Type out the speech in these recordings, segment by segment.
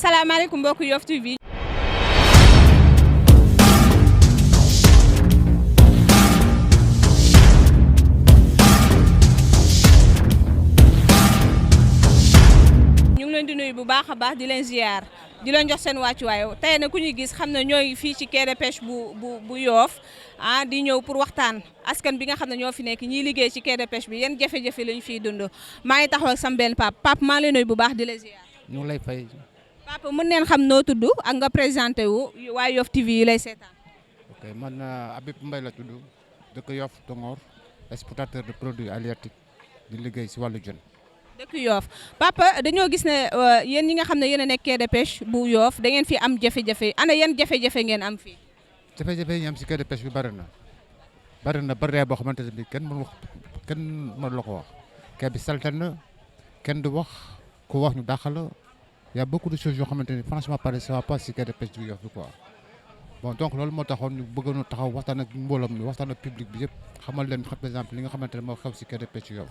salaamaaleykum mbokk Yoff TV. ñu ngi leen di nuyu bu baax a baax di leen ziar di leen jox seen wàccuwaay tey nag ku ñuy gis xam ne ñooy fii ci quai de pêche bu Yoff di ñëw pour waxtaan askan bi nga xam ne ñoo fi nekk ñiy liggéey ci quai de pêche bi yan jafe-jafe lañu fiy dund maa ngi taxaw ak sam benn Pape maa ngi lay nuyu bu baax di la ziar. ñu ngi lay fay. Papa mën neen xam noo tudd ak nga présenté wu waa Yoff TV yi lay seetaan. ok man Habib Mbaye la tudd dëkk Yoff Tongoor exportateur de produits halieutiques di liggéey si wàllu jën. dëkk Yoff Papa dañoo gis ne yéen ñi nga xam ne yéen a nekk quai de pêche bu Yoff da ngeen fi am jafe-jafe ana yan jafe-jafe ngeen am fii. jafe-jafe yi ñu am si quai de pêche bi bari na bari boo xamante ne bii kenn mënu la ko wax quai bi salte na kenn du wax ku wax ñu dàq la y a beaucoup de choses yoo xamante ni franchement parler ça va pas si quai de pêche bi Yoff bi quoi. bon donc loolu moo taxoon ñu bëggoon taxaw waxtaan ak mbooloom mi waxtaan ak public bi yëpp xamal leen par exemple li nga xamante ne moo xew si quai de pêche Yoff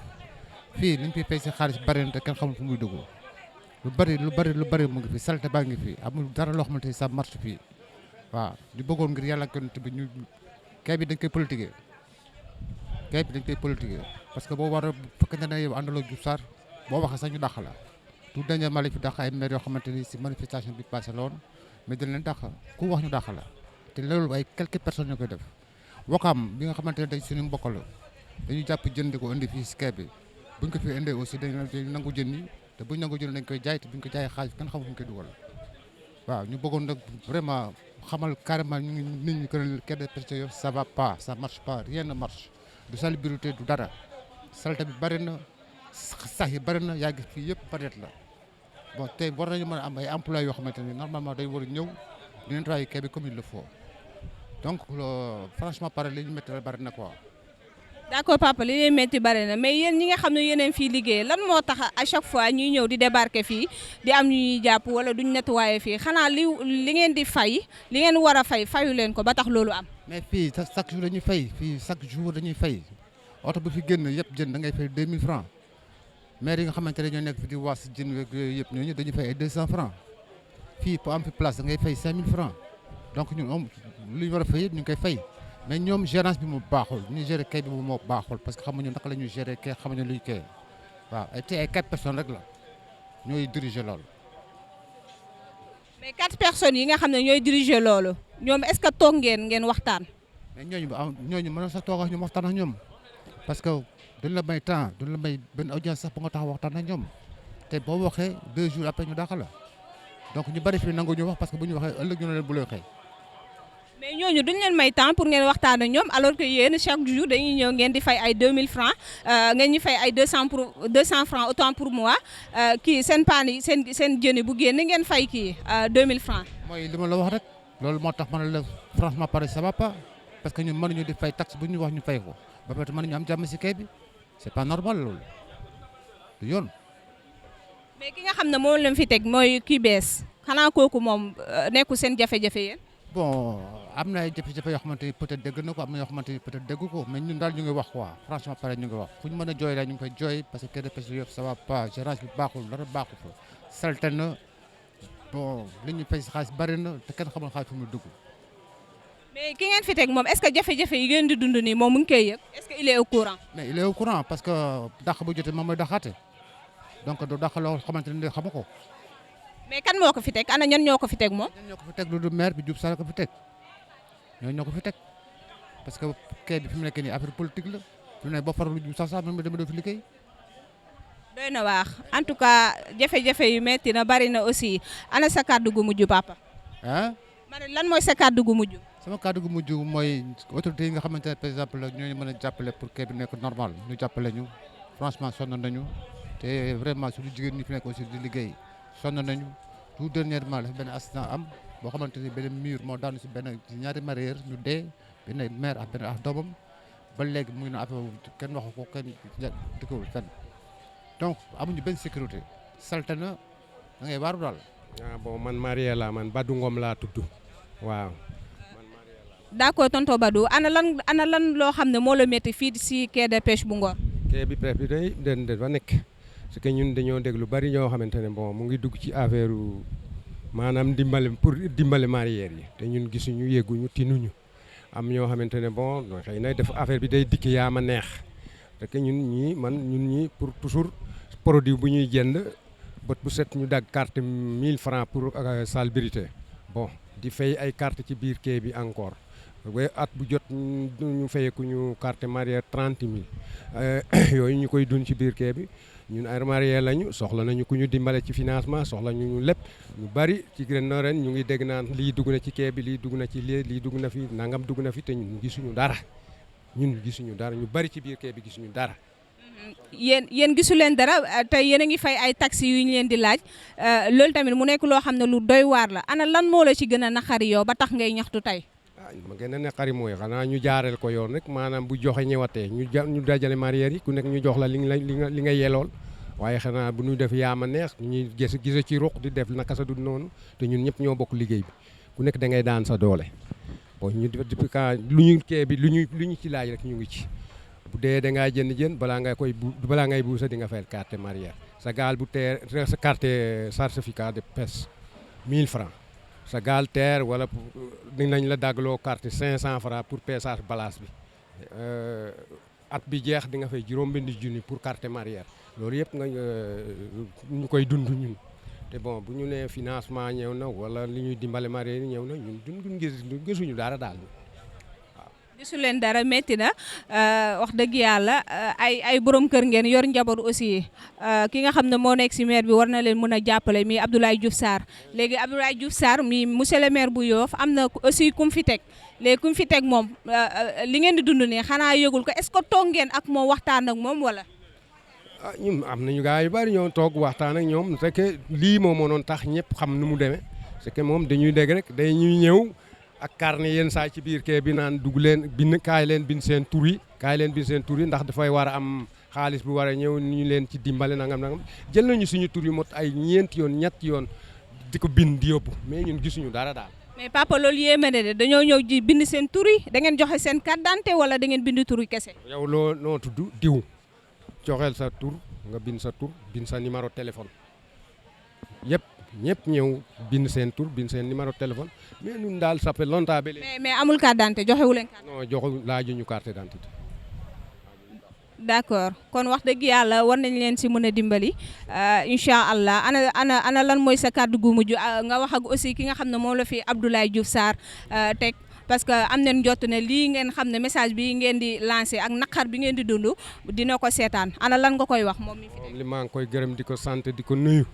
fii li ñu fiy fay si xaalis bari na te kenn xamul fu muy dugg lu bari mu ngi fi salte baa ngi fi amul dara loo xamante ni ça marche fii waaw ñu bëggoon ngir yàlla ak yonent bi ñu quai bi dañ koy politiquer parce que boo war a fekk na ne yow àndaloo Diouf Sarr boo waxee sax ñu dàq la tout dernièrement la fi dàq ay maire yoo xamante ni si manifestation bi passé la woon mais dañ leen dàq ku wax ñu dàq la te loolu ay quelques personnes ñoo koy def Wakaam bi nga xamante ne dañ suñu mbokk la dañu jàpp jënd ko indi fii si quai bi buñ ko fi indee aussi dañ nangu jën yi te buñ nangu jën dañ koy jaay te buñ ko jaayee xaalis kenn xamul fu ñu koy dugal waaw ñu bëggoon nag vraiment xamal carrément ñu ngi nit ñi que ne quai de pêche Yoff ça va pas ça marche pas rien ne marche du salubrité du dara salte bi bari na sax yi bari na yaa ngi fii yëpp peut-être la bon tey war nañu mën a am ay emplois yoo xamante ni normalement day war a ñëw di nettoyer quai bi comme il le faut donc franchement pare li ñu métti bari na quoi. d'accord Papa li leen métti bari na mais yéen ñi nga xam ne yéeneen fii liggéey lan moo tax à chaque fois ñuy ñëw di débarquer fii di am ñu ñuy jàpp wala duñ nettoyer fii xanaa li ngeen di fay li ngeen war a fay fayu leen ko ba tax loolu am. mais fii chaque jour dañuy fay fii chaque jour dañuy fay oto bu fi génn yëpp jën da ngay fay 2000 francs maire yi nga xamante ne ñoo nekk fi di waas jën yooyu yëpp ñooñu dañuy fay ay 200 francs fii pour am fi place da ngay fay 5000 francs donc ñun lu ñu war a fay yëpp ñu ngi koy fay mais ñoom gérance bi mu baaxul ñu gérer quai bi moo baaxul parce que xamuñu naka la ñuy gérer quai xamuñu luy quai waaw te ay 4 personnes rek la ñooy diriger loolu. mais 4 personnes yi nga xam ne ñooy diriger loolu ñoom est-ce que toog ngeen waxtaan. mais ñooñu mën na sa toog ak ñoom waxtaan ak ñoom parce que duñ la may temps duñ la may benn audience sax ba nga taxaw waxtaan ak ñoom te boo waxee 2 jours après ñu dàq la donc ñu bari fii nangu ñu wax parce que bu ñu waxee ëllëg ñu ne leen bu lay xëy. mais ñooñu duñ leen may temps pour ngeen waxtaan ak ñoom alors que yéen chaque jour dañuy ñëw ngeen di fay ay 2000 francs ngeen ñu fay ay 200 francs autant pour moi kii seen paan yi seen jëni bu génn ngeen fay kii 2000 francs. mooy li ma la wax rek loolu moo tax ma ne la franchement pare ça va pas parce que ñun mënuñu di fay taxe bu ñu wax ñu fay ko ba pare mënuñu am jàmm si quai bi c'est pas normal loolu du yoon. mais ki nga xam ne moom lañ fi teg mooy kii bees xanaa kooku moom nekkul seen jafe-jafe yéen. bon am na ay jafe-jafe yoo xamante ni peut-être dégg na ko am na yoo xamante ni peut-être déggu ko mais ñun daal ñu ngi wax quoi franchement pare ñu ngi wax fu ñu mën a jooy la ñu ngi koy jooy parce que quai de pêche Yoff ça va pas gérance bi baaxul dara baaxul fa salte na bon li ñu fay si xaalis bari na te kenn xamul xaalis fu muy dugg. mais ki ngeen fi teg moom est-ce que jafe-jafe yi ngeen di dund nii moom mu ngi koy yëg est-ce que il est au courant. mais il est au courant parce que dàq bu jotee moom mooy dàqaate donc du dàq loo xamante ne xamu ko. mais kan moo ko fi teg ana ñan ñoo ko fi teg moom. ñoo ko fi teg lu du maire bi Diouf Sarr ko fi teg ñoo ko fi teg parce que quai bi fi mu nekk nii affaire politique la fi mu ne boo farlu Diouf Sarr sax même dama doo fi liggéey. doy na waax en tout cas jafe-jafe yu metti na bari na aussi ana sa kàddu gu mujj Papa. ah. ma ne lan mooy sa kàddu gu mujj. sama kàddu gu mujj mooy autorités yi nga xamante ne par exemple ñooñu mën a jàppale pour quai bi nekk normal ñu jàppale ñu franchement sonn nañu te vraiment suñu jigéen ñi fi nekk aussi di liggéey sonn nañu tout dernièrement la benn accident am boo xamante ni benn mur moo daanu si benn si ñaari mareyeur ñu dee benn mère ak benn ak doomam ba léegi mu ngi na affaire kenn waxu ko kenn dëkkawul fenn donc amuñu benn sécurité salte na da ngay waaru daal. ah bon man Marie la man Badou Ngom laa tudd waaw. d'accord tonton Badou ana lan loo xam ne moo la métti fii si quai de pêche bu Ngor. quai bi presque dafa nekk parce que ñun dañoo dégg lu bari ñoo xamante ne bon mu ngi dugg ci affaire maanaam dimbale mareyeur yi te ñun gisuñu yegguñu tinuñu am ñoo xamante ne bon xëy na def affaire bi day dikk yaa ma neex te ñun ñi pour toujours produit bu ñuy jënd bët bu set ñu dagg carte 1000 francs pour salubrité bon di fay ay carte ci biir quai bi encore at bu jot ñu fayeku ñu carte mareyeur 30 000 yooyu ñu koy dun ci biir quai bi ñun ay mareyeur lañu soxla nañu ku ñu dimbale ci financement soxla ñu lépp ñu bari ci ren ñu ngi dégg naan lii dugg na ci quai bi lii dugg na ci lii dugg na fi nangam dugg na fi te ñun gisuñu dara ñu bari ci biir quai bi gisuñu dara. yéen gisu leen dara tey yéen a ngi fay ay taxes yu ñu leen di laaj loolu tamit mu nekk loo xam ne lu doy waar la ana lan moo la ci gën a naqari yow ba tax ngay ñaxtu tey. ma gën a naqari mooy xanaa ñu jaareel ko yoon rek maanaam bu joxe ñëwatee ñu dajale mareyeur yi ku nekk ñu jox la li nga yelool waaye xanaa bu ñu def yaama neex ñuy gise ci ruq di def naka sa du noonu te ñun ñëpp ñoo bokk liggéey bi ku nekk da ngay daan sa doole bon ñu depuis quand lu ñu kee bi lu ñu ci laaj rek ñu ngi ci bu dee da ngaa jën balaa ngay buusa di nga fayal carte mareyeur sa gaal bu teer sa carte certificat de pêche 1000 francs sa gaal teer wala dinañ la daggloo carte 500 francs pour peesage balaas bi at bi jeex di nga fay juróom-benn junni pour carte mareyeur loolu yëpp ñu koy dund ñun te bon bu ñu nee financement ñëw na wala li ñuy dimbale mareyeur yi ñëw na ñun duñ gisuñu dara daal waaw. gisu leen dara métti na wax dëgg yàlla ay borom kër ngeen yor njaboot aussi ki nga xam ne moo nekk si maire bi war na leen mën a jàppale mi Abdoulaye Diouf Sarr léegi Abdoulaye Diouf Sarr mi monsieur le maire bu Yoff am na aussi kum fi teg léegi kum fi teg moom li ngeen di dund nii xanaa yëgul ko est-ce que toog ngeen ak moom waxtaan ak moom wala. ñun am nañu gars yu bari ñoo toog waxtaan ak ñoom c'est que lii moom moo doon tax ñëpp xam nu mu demee c'est que moom dañuy dégg rek dañuy ñëw ak carnet yenn saa ci biir quai bi naan dugg leen kaay leen bind seen tur yi ndax dafay war a am xaalis bu war a ñëw ñu leen ci dimbale nangam jël nañu suñu tur yi mot ay ñeenti yoon di ko bind di yóbbu mais ñun gisuñu dara daal. mais papa loolu yéeme na de dañoo ñëw ji bind seen tur yi da ngeen joxe seen carte d'identité wala da ngeen bind tur yi kese. yow noo tudd diw. joxeel sa tur nga bind sa tur bind sa numéro téléphone ñëpp ñëw bind seen tur bind seen numéro téléphone mais ñun daal ça fait longtemps ba léegi. mais amul carte d'identité joxewu leen carte. non joxu laajuñu carte d'identité. d'accord kon wax dëgg yàlla war nañ leen si mën a dimbali incha allah ana lan mooy sa kàddu gu mujj nga wax ak aussi ki nga xam ne moom la fi Abdoulaye Diouf Sarr teg. parce que am nañ jot ne lii ngeen xam ne message bi ngeen di lancé ak naqar bi ngeen di dund dina ko seetaan ana lan nga koy wax moom mi fi nekk. li maa ngi koy gërëm di ko sant di ko nuyu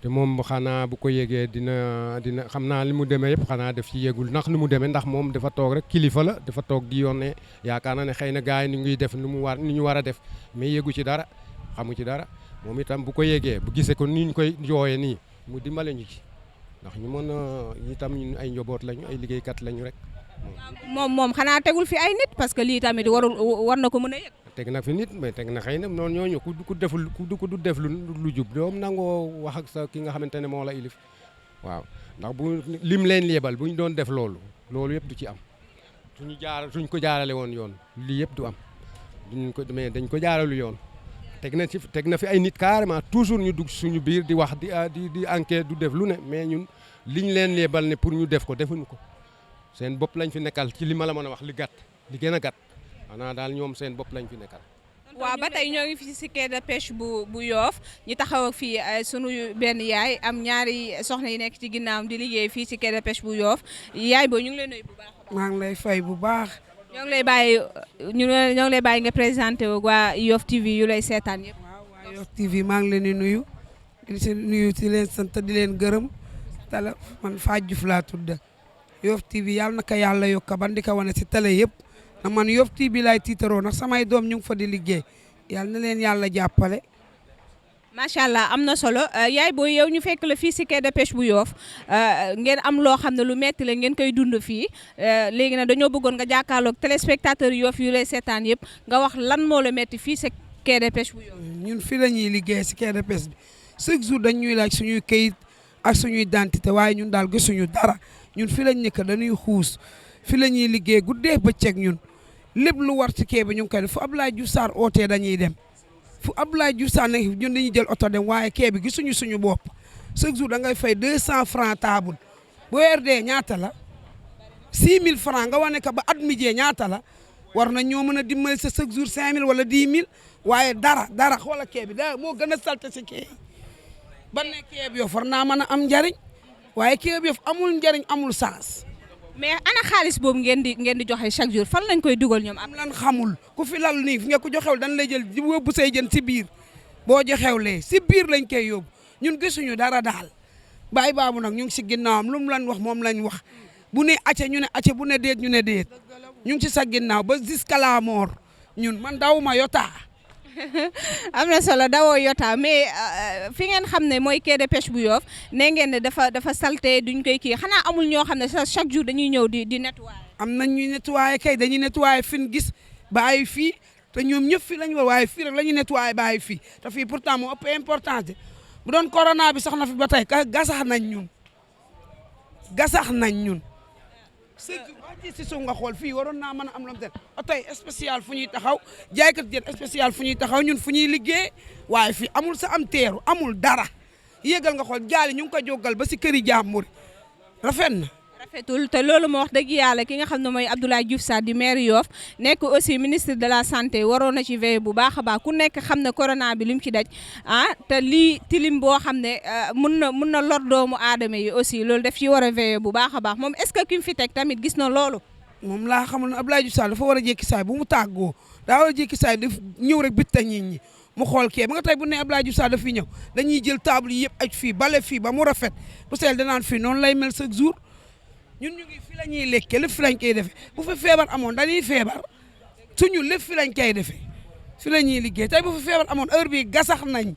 te moom xanaa bu ko yégee dina xam naa li mu demee yëpp xanaa def ci yégul ndax ni mu demee ndax moom dafa toog rek kilifa la dafa toog di yónnee yaakaar na ne xëy na gars yi ni ngi def ni ñu war a def mais yéegu ci dara xamu ci dara moom itam bu ko yégee bu gisee ko ni ñu koy jooyee nii mu dimbale ñu ci ndax ñu mën a itam ñun ay njaboot lañu ay liggéeykat lañu rek. moom xanaa tegul fi ay nit parce que lii tamit war na ko mën a yëg. teg na fi nit mais teg na xëy na noonu ñooñu ku du def lu jub doom nangoo wax ak sa ki nga xamante ne moo la ilif waaw ndax bu lim leen yebal bu ñu doon def loolu yëpp du ci am suñ ko jaarale woon yoon lii yëpp du am mais dañ ko jaaralu yoon teg na fi ay nit carrément toujours ñu dugg suñu biir di wax di enquête du def lu ne mais ñun liñ leen yebal ne pour ñu def ko defuñu ko. seen bopp lañ fi nekkal ci li ma la mën a wax li gën a gàtt xanaa daal ñoom seen bopp lañ fi nekkal. waaw ba tey ñoo ngi fi ci quai de pêche bu Yoff ñu taxaw ak fii sunu benn yaay am ñaari soxna yi nekk ci ginnaawam di liggéey fii ci quai de pêche bu Yoff yaay boobu ñu ngi lay nuyu bu baax. maa ngi lay fay bu baax. ñoo ngi lay bàyyi nga présenté wu waa Yoff TV yu lay seetaan yëpp. waaw waa Yoff TV maa ngi leen di nuyu di leen sant di leen gërëm tala man Fatou Diouf laa tudd. Yoff TV yàlla na ko yàlla yokk ban di ko wane si télé yëpp na man Yoff TV laay tiitaroo ndax samay doom ñu ngi fa di liggéey yàlla na leen yàlla jàppale. macha allah am na solo yaay booy yow ñu fekk la fii si quai de pêche bu Yoff ngeen am loo xam ne lu metti la ngeen koy dund fii léegi nag dañoo bëggoon nga jàkkaarloog téléspectateur Yoff yu lay seetaan yëpp nga wax lan moo la metti fii si quai de pêche bu Yoff. ñun fii la ñuy liggéey si quai de pêche bi chaque jour dañ ñuy laaj suñuy këyit ak suñuy identité waaye ñun daal gisuñu dara. ñun fi lañ nekk dañuy xuus fi la ñuy liggéey guddee bëccëg ñun lépp lu war ci quai bi ñu ngi koy def fu Abdoulaye Diouf Sarr ootee dañuy dem fu Abdoulaye Diouf Sarr ne ñun dañuy jël oto dem waaye quai bi gisuñu suñu bopp chaque jour da ngay fay 200 francs table bu weer dee ñaata la 6000 francs nga wane ka ba at mi jee ñaata la war na ñoo mën a dimbali sa chaque jour 5000 wala 10 000 waaye dara xoola kee bi da moo gën a salte si kee ba ne Kéb Yoff war naa mën a am njariñ waaye Kéb Yoff amul njariñ amul sens. mais ana xaalis boobu ngeen di joxe chaque jour fan lañ koy dugal ñoom. am lan xamul ku fi lal nii fi nga ko joxewul dañ lay jël yóbbu say jën si biir boo joxewlee si biir lañ koy yóbbu ñun gisuñu dara daal Baye Babou nag ñu ngi si ginnaawam lu mu lan wax moom lañ wax bu ne acca ñu ne acca bu ne déet ñu ne déet ñu ngi ci sa ginnaaw ba jusqu'à la mort ñun man dawuma yotaa. am na solo dawoo yota mais fi ngeen xam ne mooy quai de pêche bu Yoff ne ngeen ne dafa salté duñ koy kii xanaa amul ñoo xam ne chaque jour dañuy ñëw di nettoyer. am nañ ñuy nettoyer kay dañuy nettoyer fi ñu gis bàyyi fii te ñoom ñëpp fii lañ war waaye fii rek la ñuy nettoyer bàyyi fii te fii pourtant moo ëpp importance bu doon corona bi sax na fi ba tey gasax nañ ñun si suuf nga xool fii waroon naa mën a am lam ten oto yi spécial fu ñuy taxaw jaaykat jën spécial fu ñuy taxaw ñun fu ñuy liggéey waaye fii amul sa am teeru amul dara yéegal nga xool jaali ñu ngi ko jógal ba si këri jàmbur rafet na. rafetul te loolu moo wax dëgg yàlla ki nga xam ne mooy Abdoulaye Diouf Sarr di maire Yoff nekk aussi ministre de la santé waroon na ci veiller bu baax a baax ku nekk xam ne corona bi lim ci daj te lii tilim boo xam ne mun na lor doomu aadama yi aussi loolu daf ci war a veiller bu baax a baax moom est-ce que ki mu fi teg tamit gis na loolu. moom laa xamul ne Abdoulaye Diouf Sarr dafa war a jékki saay bu mu tàggoo daa war a jékki saay daf ñëw rek bitta nit ñi mu xool kee ba nga tey bu ne Abdoulaye Diouf Sarr daf fi ñëw dañuy jël table yi yëpp aj fii bale fii ba mu rafet bu seel danaan fii noonu lay mel chaque jour ñun ñu ngi fi la ñuy lekkee lépp fi lañ koy defee bu fi feebar amoon dañuy feebar suñu lépp fi lañ koy defee fi la ñuy liggéey tey bu fi feebar amoon heure bii gasax nañ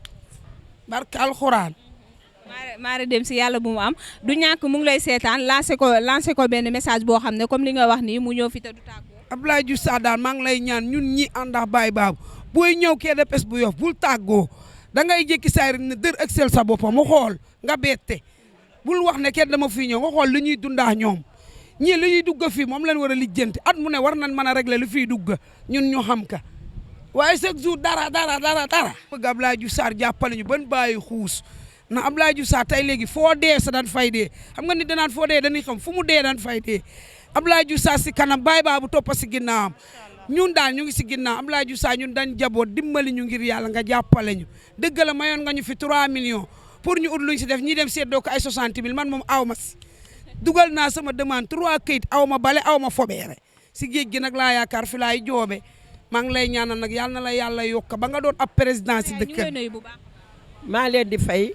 barka alxuraan. maare dem si yàlla bu mu am du ñàkk mu ngi lay seetaan lancé ko benn message boo xam ne comme li nga wax nii mu ñëw fi te du tàggoo. Abdoulaye Diouf Sarr daal maa ngi lay ñaan ñun ñi ànd ak Baye Babou booy ñëw quai de pêche bu Yoff bul tàggoo da ngay jékki saay rek ne dër excel sa boppam mu xool nga bette bul wax ne kenn dama fi ñëw nga xool li ñuy dundaa ñoom ñii li ñuy dugg fii moom lañ war a lijjanti at mu ne war nañ mën a régler lu fiy dugg ñun ñu xam ka waaye chaque jour dara. bëgg Abdoulaye Diouf Sarr jàppale ñu ban bàyyi xuus na Abdoulaye Diouf Sarr tey léegi foo dee sa daan fay dee xam nga nit danaan foo dee dañuy xam fu mu dee daan fay dee Abdoulaye Diouf Sarr si kanam Baye Babou toppa si ginnaawam ñun daal ñu ngi si ginnaaw Abdoulaye Diouf Sarr ñun dañ jaboot dimbali ñu ngir yàlla nga jàppale ñu dëgg la mayoon nga ñu fi 3 millions pour ñu ut luñ si def ñi dem seddoo ko ay 60 000 man moom aw ma si dugal naa sama demande 3 këyit aw ma bale aw ma fobeere si géej gi nag laa yaakaar fi laay joobe maa ngi lay ñaanal nag yàlla na la yàlla yokk ba nga doon ab président si dëkk maa leen di fay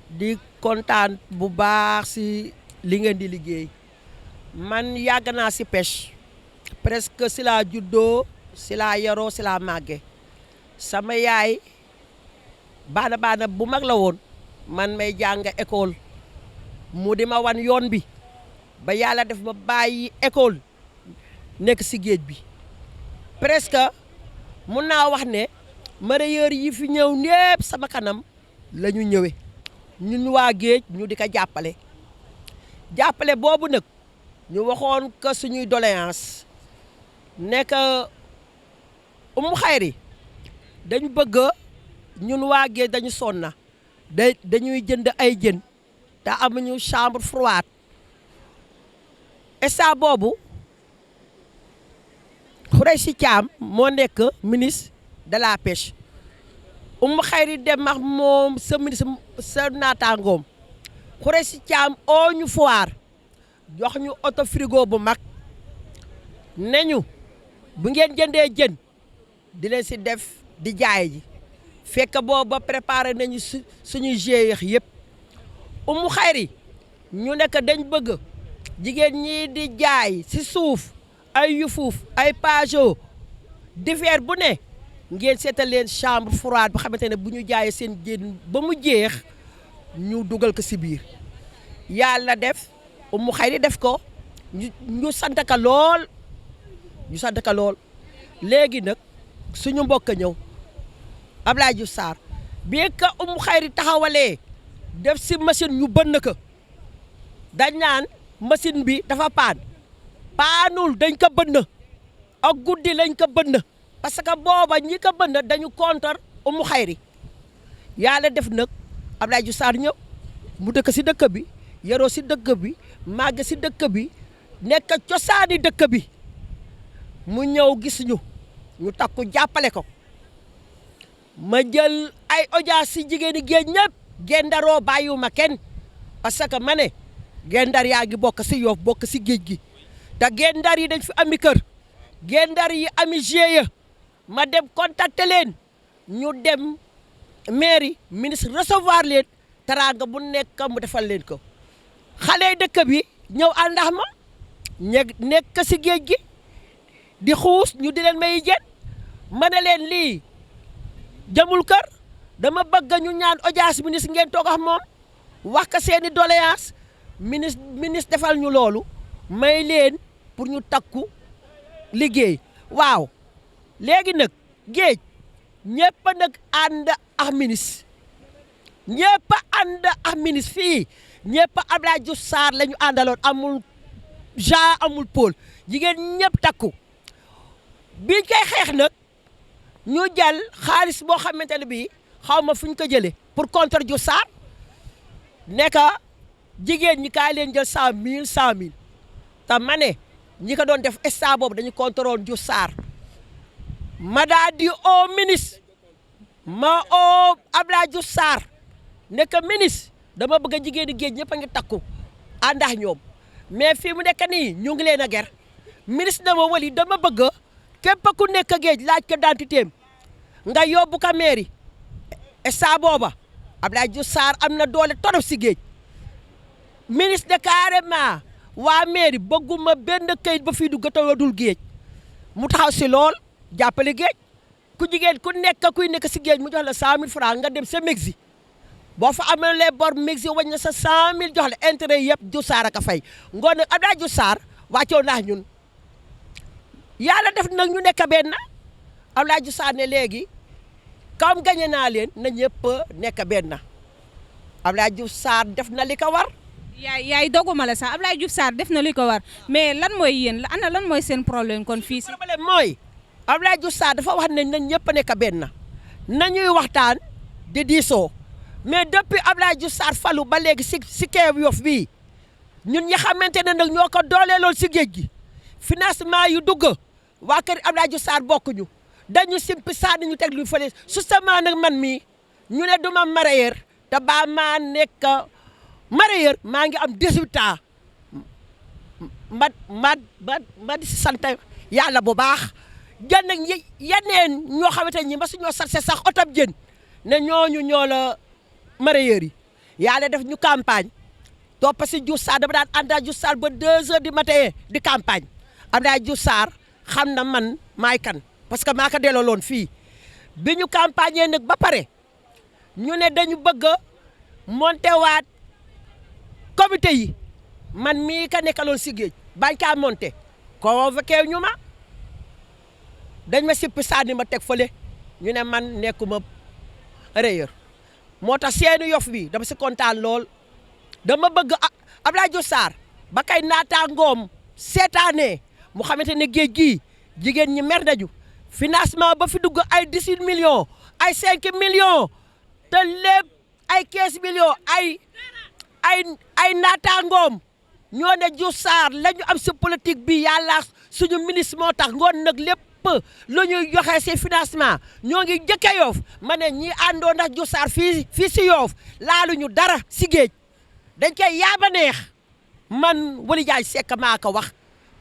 di kontaan bu baax si li ngeen di liggéey man yàgg naa si pêche presque si laa juddoo si laa yaroo si laa màgge sama yaay baana bu mag la woon man may jàng école mu di ma wan yoon bi ba yàlla def ma bàyyi école nekk si géej bi presque mun naa wax ne mareyeur yi fi ñëw ñépp sama kanam la ñu ñëwee ñun waa géej ñu di ko jàppale boobu nag ñu waxoon que suñuy doléance nekk Umu Xayri dañu bëgg ñun waa géej dañu sonna dañuy jënd ay jën te amuñu chambre froide instant boobu Khoureychi Thiam moo nekk ministre de la pêche Umu Xayri dem ak moom sa ministre sa naataangoom Khoureychi Thiam oo ñu foire jox ñu auto frigo bu mag ne ñu bu ngeen jëndee jën di leen si def di jaay ji fekk boobu ba préparé nañu suñuy GIE yëpp Umu Xayri ñu nekk dañ bëgg jigéen ñi di jaay si suuf ay yufuuf ay pajot divers bu ne ngeen seetal leen chambre froide ba xamante ne bu ñu jaayee seen jën ba mu jeex ñu dugal ko si biir yàlla def Umu Xayri def ko ñu sant ka lool léegi nag suñu mbokk ñëw Abdoulaye Diouf Sarr bi ka Umu Xayri taxawalee def si machine ñu bënn ko dañ naan machine bi dafa paanul dañ ko bënn ak guddi lañ ko bënn parce que booba ñi ko bënn dañu contre Umu Xayri yàlla def nag Abdoulaye Diouf Sarr ñëw mu dëkk si dëkk bi yaroo si dëkk bi màgg si dëkk bi nekk cosaani dëkk bi mu ñëw gis ñu takku jàppale ko ma jël ay audience si jigéeni géej ñëpp gendaroo bàyyiwuma kenn parce que ma ne gendar yaa ngi bokk si Yoff bokk si géej gi te gendar yi dañ fi ami kër gendar yi ami GIE ma dem contacter leen ñu dem mairie ministre recevoir leen teraanga bu nekk mu defal leen ko xale dëkk bi ñëw àndax ma nekk si géej gi di xuus ñu di leen may jën ma ne leen lii jamul kër dama bëgg ñu ñaan audience ministre ngeen toog ak moom wax ka seeni doléance ministre defal ñu loolu may leen pour ñu takku liggéey waaw léegi nag géej ñëpp nag ànd ak ministre ñëpp ànd ak ministre fii ñëpp Abdoulaye Diouf Sarr la ñu àndaloon amul Jean amul Paul jigéen ñëpp takku biñ koy xeex nag ñu jël xaalis boo xamante ne bii xaw ma fu ñu ko jëlee pour contre Diouf Sarr nekk jigéen ñi kaay leen jël 100 000 te ma ne ñi ko doon def instant boobu dañu contrôle Diouf Sarr ma daa di au ministre ma au Abdoulaye Diouf Sarr nekk ministre dama bëgg a jigéeni géej ñëpp a ngi takku àndax ñoom mais fii mu nekk nii ñu ngi leen a ger ministre dama wali dama bëgg képp ku nekk géej laaj ko identité nga yóbbu ko mairie instant booba Abdoulaye Diouf Sarr am na doole torop si géej ministre de carrément waa mairie bëgguma benn kayit ba fii du gëtawoo dul géej mu taxaw si lool jàppale géej ku jigéen ku nekk si géej mu jox la 100 000 francs nga dem sa Mexique boo fa amalee bor Mexique wañ na sa 100 000 jox la intérêt yëpp Diouf Sarr a fay ngoon nag Abdoulaye Diouf Sarr wàccoo naa ñun yàlla def nag ñu nekk benn Abdoulaye Diouf Sarr ne léegi comme gagné naa leen na ñëpp nekk benn Abdoulaye Diouf Sarr def na li ko war. yaay doguma la sax Abdoulaye Diouf Sarr def na li ko war mais lan mooy yéen lan mooy seen problème kon fii si. problème mooy Abdoulaye Diouf Sarr dafa wax ne nañ ñëpp nekk benn nañuy waxtaan di diisoo mais depuis Abdoulaye Diouf Sarr falu ba léegi si keew Yoff bii ñun ñi xamante ne nag ñoo ko dooleeloon si géej gi financement yu dugg waa kër Abdoulaye Diouf Sarr bokkuñu dañu simpi saa ñu teg lu fële justement nag man mii ñu ne duma mareyeur te baa maa nekk mareyeur maa ngi am 18 ans ma di si sant yàlla bu baax jën nag yeneen ñoo xamante ñi ma suñoo sarse sax otab jën ne ñooñu ñoo la mareyeur yi yàlla def ñu campagne topp si Diouf Sarr dama daan ànd ak Diouf Sarr ba 2 heures du matin di campagne Abdoulaye Diouf Sarr xam na man maay kan parce que maa ko dellooloon fii bi ñu campagne nag ba pare ñu ne dañu bëgg a monté waat comité yi man mii ka nekkaloon si géej bañ kaa monté convoqué ñu ma dañ ma sippi sànni ma teg fële ñu ne man nekkuma mareyeur moo tax seeni Yoff bi dama si kontaan lool dama bëgg Abdoulaye Diouf Sarr ba kay naataangoom seetaanee mu xamante ne géej gii jigéen ñi mer nañu financement ba fi dugg ay 18 millions ay 5 millions te lépp ay 15 millions ay naataangoom ñoo ne Diouf Sarr la ñu am si politique bi yàlla suñu ministre moo tax ngoon nag lépp lu ñuy joxe si financement ñoo ngi jëkke Yoff ma ne ñi àndoo ndax Diouf Sarr fii si Yoff laaluñu dara si géej dañ koy yaaba neex man Waly Diagne Seck maa ko wax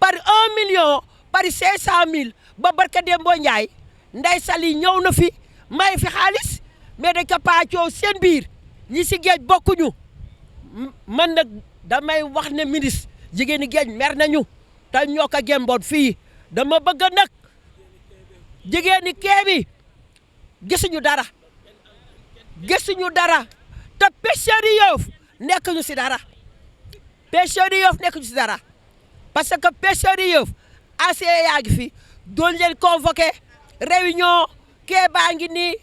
par 1 million par 500 000 ba barka Dembo Ndiaye Ndeye Sali ñëw na fi may fi xaalis mais dañ ko paacoo seen biir ñi si géej bokkuñu man nag damay wax ne ministre jigéeni géej mer nañu te ñoo ko gemboon fii dama bëgg nag jigéeni kee bi gisuñu dara te pêcheurs yi Yoff nekkuñu si dara pêcheurs yi Yoff nekkuñu si dara parce que pêcheurs yi Yoff ACE yaa ngi fi doon leen convoqué réunion kee baa ngi nii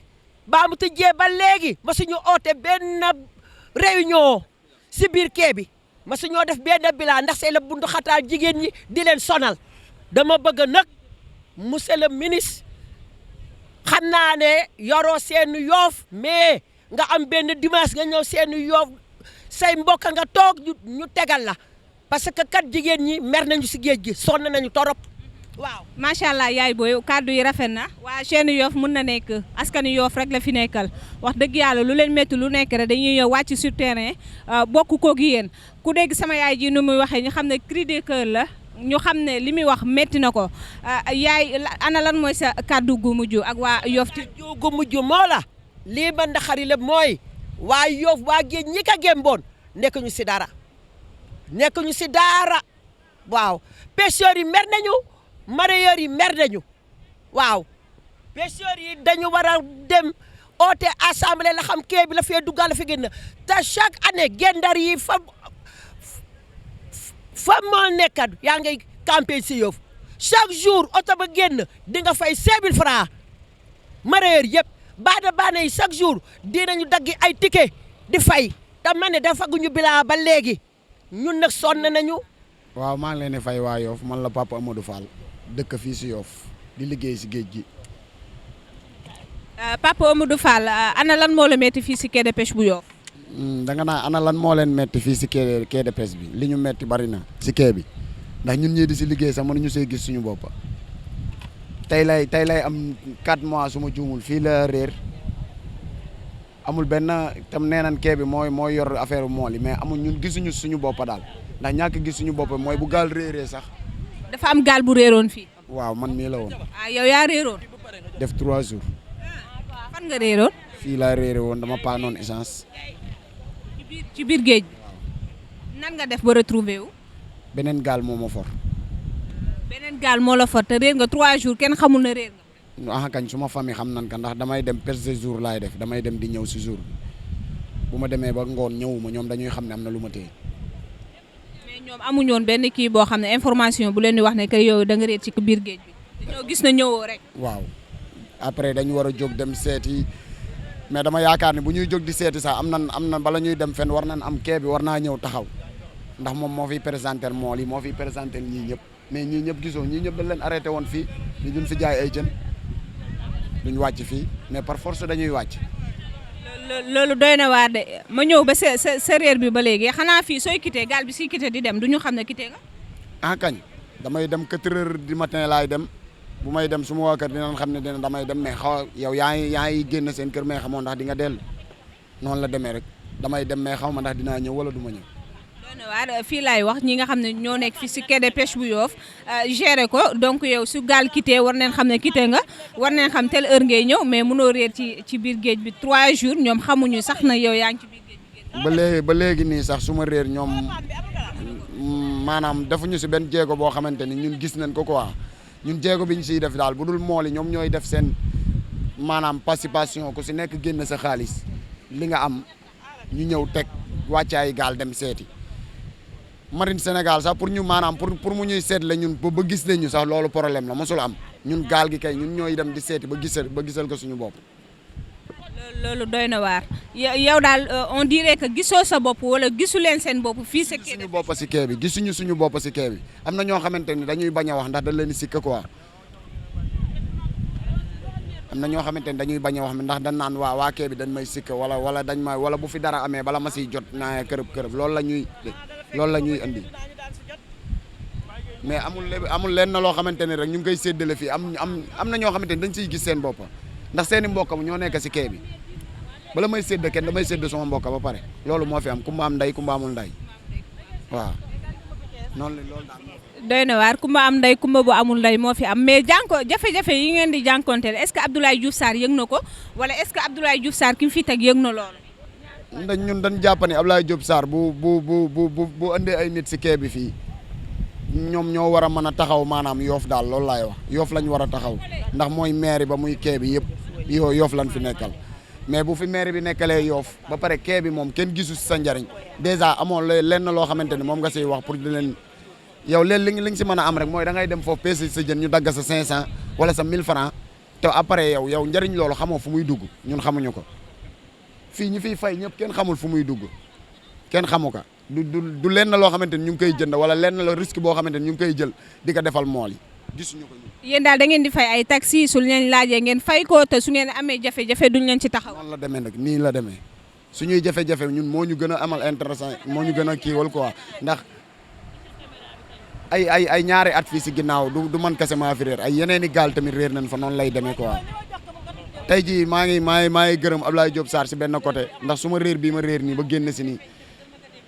baa mu tëjee ba léegi ma suñu oote benn réunion si biir kee bi ma suñoo def benn bilan ndax c'est la bundu xataal jigéen ñi di leen sonal dama bëgg nag monsieur le ministre xam naa ne yoroo seen Yoff mais nga am benn dimanche nga ñëw seen Yoff say mbokk nga toog ñu tegal la parce que kat jigéen ñi mer nañu si géej gi sonn nañu torop waaw. macha allah yaay booy kàddu yi rafet na waa chaîne Yoff mën na nekk askanu Yoff rek la fi nekkal wax dëgg yàlla lu leen métti lu nekk rek dañuy ñëw wàcc sur terrain bokk koog yéen ku dégg sama yaay ji nu muy waxee ñu xam ne cri de cœur la ñu xam ne li muy wax métti na ko yaay ana lan mooy sa kàddu gu mujj ak waa Yoff ti gu mujj moo la lii ba ndaxari la mooy waa Yoff waa géej ñi ka gémboon nekk ñu si dara waaw pêcheurs yi mer nañu mareyeurs yi mer nañu waaw pêcheurs yi dañu war a dem oote assemblée la xam kee bi la fee duggal la fi génn te chaque année gendar yi fa moo nekkat yaa ngay campé si Yoff chaque jour oto ba génn di nga fay 5000 francs mareyeurs yëpp baana yi chaque jour dinañu daggi ay ticket di fay te man ne dafaguñu bilaa ba léegi ñun nag sonn nañu. waaw maa ngi leen di fay waa Yoff man la Papa Amadou Fall dëkk fii si Yoff di liggéey si géej gi. Papa Amadou Fall ana lan moo la metti fii si quai de pêche bu Yoff. danga naa ana lan moo leen metti fii si quai de pêche bi li ñu metti bari na si quai bi ndax ñun ñii di si liggéey sax mënuñu see gis suñu bopp tey lay am 4 mois su ma juumul fii la réer amul benn tam nee nañ quai bi mooy yor affaire mool yi mais amul ñun gisuñu suñu bopp daal ndax ñàkk gis suñu bopp mooy bu gaal réeree sax. dafa am gaal bu réeroon fii. waaw man mii la woon. yow yaa réeroon. def 3 jours. fan nga réeroon. fii laa réere woon dama paanoon essence. ci biir géej nan nga def ba retrouver wu. beneen gaal moo ma for. beneen gaal moo la for te réer nga 3 jours kenn xamul na réer nga. ah kañ suma famille xam nan ka ndax damay dem pêche de jour laay def damay dem di ñëw si jour bi bu ma demee ba ngoon ñëwuma ñoom dañuy xam ne am na lu ma téye. mais ñoom amuñu woon benn kii boo xam ne information bu leen di wax ne que yow da nga réer ci biir géej bi dañoo gis na ñëwoo rek. waaw après dañu war a jóg dem seeti mais dama yaakaar ne bu ñuy jóg di seeti sax am na bala ñuy dem fenn war nañ am quai bi war naa ñëw taxaw ndax moom moo fiy présenter mool yi moo fiy présenter ñii ñëpp mais ñii ñëpp gisoo ñii ñëpp dañ leen arrêté woon fii ñu duñ fi jaay ay jën duñ wàcc fii mais par force dañuy wàcc. loolu doy na waar de ma ñëw ba sa réer bi ba léegi xanaa fii sooy quitté gaal bi siy quitté di dem du ñu xam ne quitté nga. ah kañ damay dem 4 heures du matin laay dem bu may dem su ma waa kër dinañ xam ne damay dem mais xaw yow yaa ngi génn seen kër mais xamoo ndax di nga dellu noonu la demee rek damay dem mais xaw ma ndax dinaa ñëw wala du ma ñëw. doy na waar fii laay wax ñi nga xam ne ñoo nekk fii si quai de pêche bu Yoff géré ko donc yow su gaal quitté war neen xam ne quitté nga war neen xam telle heure ngay ñëw mais mënoo réer ci biir géej bi 3 jours ñoom xamuñu sax na yow yaa ngi ci biir géej bi. ba léegi nii sax su ma réer ñoom maanaam defuñu si benn jéego boo xamante ni ñun gis nañ ko quoi ñun jéego bi ñu siy def daal bu dul mool yi ñoom ñooy def seen maanaam participation ku si nekk génn sa xaalis li nga am ñu ñëw teg wàccaay gaal dem seeti. Marine Sénégal sax pour ñu maanaam pour mu ñuy seet la ñun ba gis nañu sax loolu problème la mosul am ñun gaal gi kay ñun ñooy dem di seeti ba gisal ko suñu bopp. loolu doy na waar yow daal on dirait que gisoo sa bopp wala gisu leen seen bopp fii sa quai de pêche. suñu bopp si quai bi gisuñu suñu bopp si quai bi am na ñoo xamante ni dañuy bañ a wax ndax dañ leen di sikk quoi am na ñoo xamante ni dañuy bañ a wax ndax dañ naan waa quai bi dañ may sikk wala dañ may wala bu fi dara amee bala ma siy jot naa kërëb loolu la ñuy indi mais amul leen na loo xamante ne rek ñu ngi koy séddale fii am na ñoo xamante ni dañ siy gis seen bopp ndax seeni mbokk ñoo nekk si quai bi bala may sédd kenn damay sédd sama mbokk ba pare loolu moo fi am kumba am ndey kumba amul ndey waaw noonu la loolu daal. doy na waar kumba am ndey kumba bu amul ndey moo fi am mais jafe-jafe yi ngeen di jànkonteel est-ce que Abdoulaye Diouf Sarr yëg na ko wala est-ce que Abdoulaye Diouf Sarr ki mu fi teg yëg na loolu. ñun dañ jàpp ne Abdoulaye Diouf Sarr bu andee ay nit si quai bi fii ñoom ñoo war a mën a taxaw maanaam Yoff daal loolu laay wax Yoff lañ war a taxaw ndax mooy maire ba muy quai bi yëpp Yoff lañ fi nekkal mais bu fi maire bi nekkalee Yoff ba pare quai bi moom kenn gisu si sa njariñ dèjà amoon lenn loo xamante ni moom nga siy wax pour di leen yow li nga si mën a am rek mooy da ngay dem foofu peese sa jën ñu dagg sa 500 wala sa 1000 francs te après yow njariñ loolu xamoo fu muy dugg ñun xamuñu ko fii ñu fiy fay ñëpp kenn xamul fu muy dugg kenn xamu ko du lenn loo xamante ni ñu ngi koy jënd wala lenn la risque boo xamante ni ñu ngi koy jël di ko defal mool yi gisuñu ko ñun. yéen daal da ngeen di fay ay taxi su leen laajee ngeen fay ko te su ngeen amee jafe-jafe duñ leen ci taxaw. noonu la demee nag nii la demee suñuy jafe-jafe ñun moo ñu gën a amal intéressant moo ñu gën a kiiwal quoi ndax ay ñaari at fii si ginnaaw du man kese maa fi réer ay yeneen i gaal tamit réer nañ fa noonu lay demee quoi. tey jii maa ngi gërëm Ablaye Diop Sarr si benn côté ndax su ma réer bii ma réer nii ba génn si nii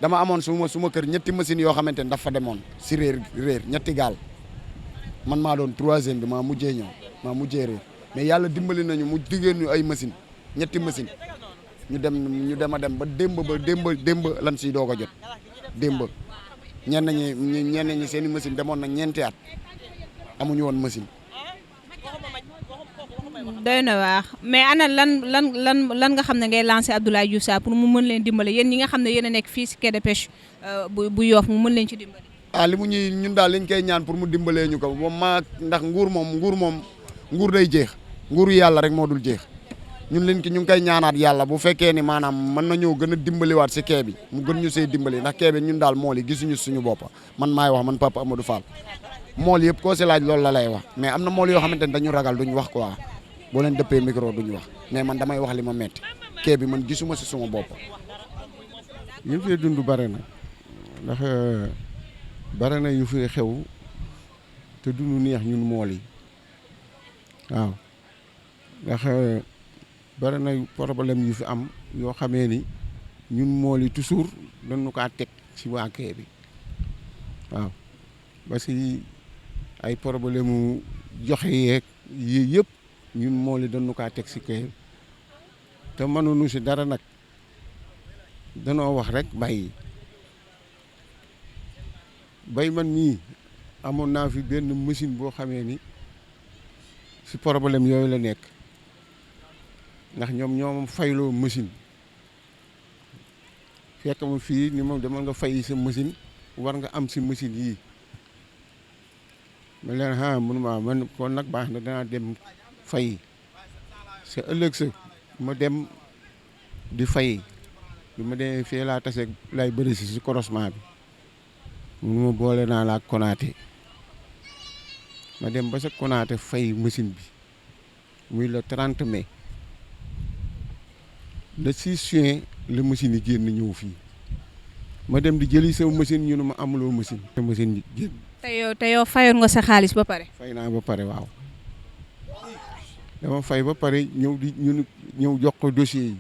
dama amoon suma kër ñetti machines yoo xamante ni dafa demoon si réer ñetti gaal man maa doon 3e bi maa mujjee réer mais yàlla dimbali nañu mu diggéen ñu ay machine ñetti machine ñu dem a dem ba démb lan siy doog a jot démb ñenn ñi seen i machine demoon na ñeenti at amuñu woon machine. doy na waax mais ana lan nga xam ne ngay lancé Abdoulaye Diouf Sarr pour mu mën leen dimbale yéen ñi nga xam ne yéen a nekk fii si quai de pêche bu Yoff mu mën leen ci dimbale. li mu ñun daal liñ koy ñaan pour mu dimbalee ñu ko moom ndax nguur day jeex nguuru yàlla rek moo dul jeex ñun ñu ngi koy ñaanaat yàlla bu fekkee ni maanaam mën nañoo gën a dimbaliwaat si quai bi mu gën ñu see dimbali ndax quai bi ñun daal mool yi gisuñu suñu bopp man maay wax man Papa Amadou Fall mool yëpp koo si laaj loolu la lay wax mais am na mool yoo xamante ne dañu ragal duñ wax quoi boo leen dëppee micro duñu wax mais man damay wax li ma metti quai bi man gisuma si suma bopp. ñu fi dund bare na ndax bare na yu fi xew te dund neex ñun mool yi waaw ndax bare na problème yu fi am yoo xamee ni ñun mool yi toujours dañu kaa teg si waa quai bi waaw parce que ay problème mu joxe yeeg yii yëpp ñun mool yi dañu kaa teg si quai bi te mënuñu si dara nag danoo wax rek bàyyi man mii amoon naa fi benn machine boo xamee ni si problème yooyu la nekk ndax ñoom fayloo machine fekk ma fii ni moom demal nga fay sa machine war nga am si machine yii ma leen mënuma man kon nag baax na danaa dem fay sa ëllëg sa ma dem di fay bi ma demee fii laa tase lay bëri si croisement bi mu ma boole naa laa Konaté ma dem ba sa Konaté fay machine bi muy le 30 mai le 6 juin la machine yi génn ñëw fii ma dem di jëli sama machine ñu ne ma amuloo machine. te machine yi génn. te yow fayoon nga sa xaalis ba pare. fay naa ba pare waaw dama fay ba pare ñëw jox ko dossier yi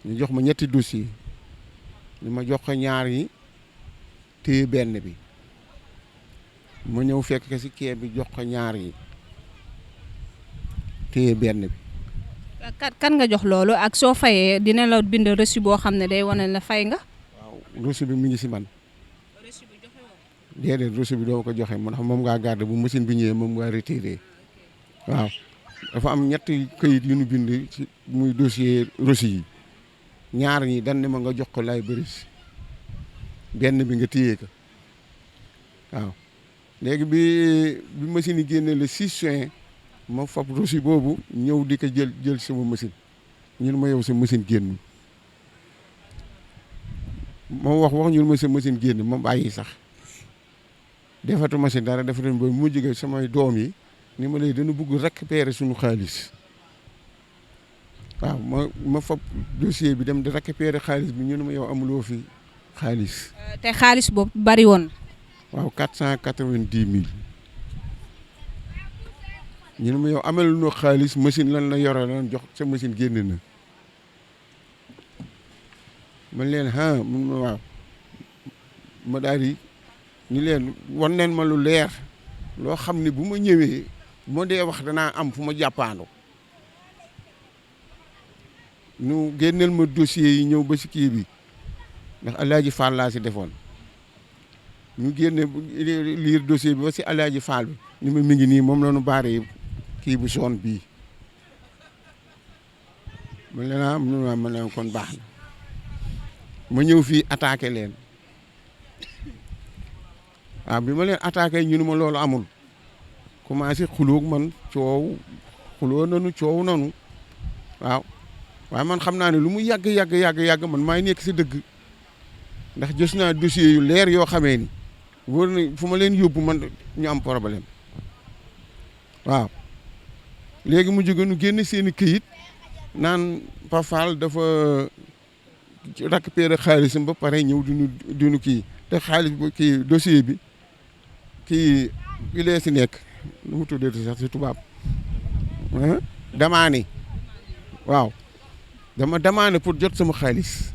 ñu jox ma ñetti dossier ñu ma jox ko ñaar yi téye benn bi ma ñëw fekk ko si quai bi jox ko ñaar yi téye benn bi. kan nga jox loolu ak soo fayee dina la bind reçu boo xam ne day wane la fay nga. waaw reçu bi mi ngi si man. reçu bi joxe woo. déedéet reçu bi doo ko joxe man xam moom ngaa garder bu machine bi ñëwee moom ngaa retiré waaw dafa am ñetti këyit yu ñu bind ci muy dossier reçu yi ñaar ñi dañ ne ma nga jox ko lay bëri benn bi nga téye ko waaw léegi bi machine yi génne le 6 juin ma fab reçu boobu ñëw di ko jël sama machine ñun ma yow sa machine génn ma wax ñun ma sa machine génn ma bàyyi sax defatuma si dara defatuma ba mu jóge samay doom yi ni ma lay dana bëgg récupérer suñu xaalis waaw ma fab dossier bi dem di récupérer xaalis bi ñu ne ma yow amuloo fi xaalis. te xaalis boobu bari woon. waaw 490 000 ñu ne ma yow amelu noo xaalis machine lan la yore lan jox sa machine génn na man leen mun ma waaw ma daal di ni leen wan leen ma lu leer loo xam ne bu ma ñëwee bu ma dee wax danaa am fu ma jàppaandoo ñu génneel ma dossier yi ñëw ba si kii bi ndax Alaaji Fall laa si defoon ñu génne liir dossier bi ba si Alaaji Fall bi ni ma mi ngi nii moom la ñu baaree kii bu soon bii man leen ma leen kon baax na ma ñëw fii attaqué leen waaw bi ma leen attaqué ñu ne ma loolu amul commencé xuloog man xuloo nanu waaw waaye man xam naa ne lu mu yàgg man maay nekk si dëgg ndax gis naa dossier yu leer yoo xamee ni wóor na fu ma leen yóbbu man ñu am problème waaw léegi mu jóge nu génn seeni këyit naan Pafal dafa récupérer xaalisam ba pare ñëw duñu kii te xaalis bu kii dossier bi kii bi lee si nekk nu mu tuddee sax si tubaab damaane waaw dama damaane pour jot sama xaalis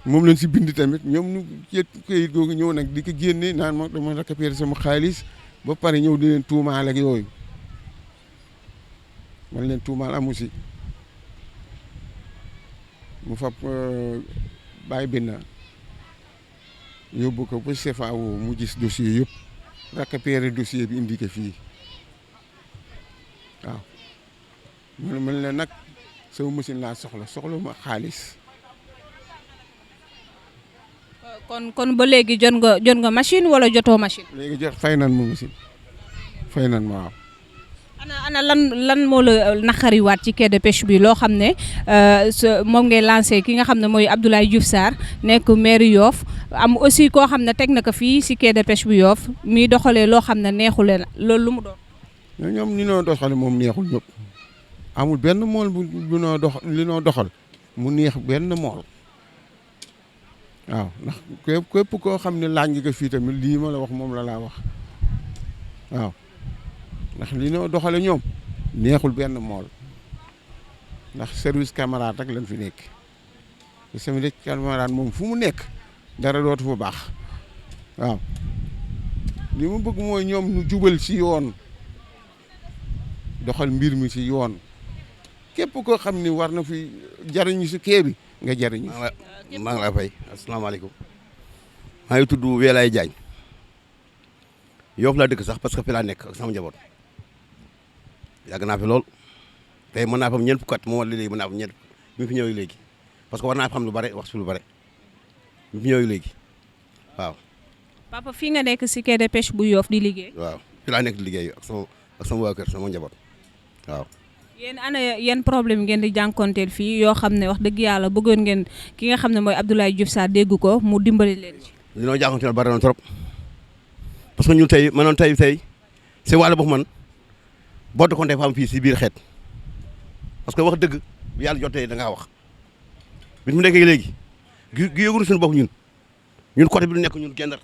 moom lañ si bind tamit ñoom ñu jët këyit googu ñëw nag di ko génne naan ma dama récupérer sama xaalis ba pare ñëw di leen tuumaal ak yooyu man leen tuumaal amu si mu fab bàyyi bind yóbbu ko ba CFAO mu gis dossier yëpp récupérer dossier bi indi ko fii waaw man leen nag sama machine laa soxla ma xaalis. kon ba léegi jot nga machine wala jotoo machine. léegi fay nan ma machine fay nan ma waaw. ana lan moo la naqariwaat ci quai de pêche bi loo xam ne moom ngay lancé ki nga xam ne mooy Abdoulaye Diouf Sarr nekk maire Yoff am aussi koo xam ne teg na ko fii si quai de pêche bu Yoff muy doxalee loo xam ne neexu leen loolu lu mu doon. ñoom ni noo doxale moom neexul ñëpp amul benn mool bu noo doxal mu neex benn mool waaw ndax képp koo xam ne laaj nga ko fii tamit lii ma la wax moom la laa wax waaw ndax li noo doxale ñoom neexul benn mool ndax service camarade rek lañ fi nekk te service camarade moom fu mu nekk dara dootu fa baax waaw li mu bëgg mooy ñoom ñu jubal si yoon doxal mbir mi si yoon képp koo xam ni war na fi jariñu si kee bi nga jariñu. maa ngi lay fay asalaamaaleykum maa ngi tudd Welaay Diagne Yoff laa dëkk sax parce que fi laa nekk ak sama njaboot yàgg naa fi lool tey mën naa fa am ñeent fukki at moo wala léegi mën naa fa ñeent mi fi ñëwee léegi parce que war naa fa xam lu bare wax si lu bare mi fi ñëwee léegi waaw. papa fii nga nekk si quai de pêche bu Yoff di liggéey. waaw fi laa nekk di liggéey ak sama waa kër sama njaboot waaw. yéen ana yan problème ngeen di jànkonteel fii yoo xam ne wax dëgg yàlla bëggoon ngeen ki nga xam ne mooy Abdoulaye Diouf Sarr dégg ko mu dimbali leen ci. li noo jànkonteel bari na trop parce que ñun tey manoon tey si wàllu bopp man boo de compté fa am fii si biir xeet parce que wax dëgg yàlla jotee da ngaa wax bi mu nekkee léegi gi yëgunu suñu bopp ñun côté bi du nekk ñun gendar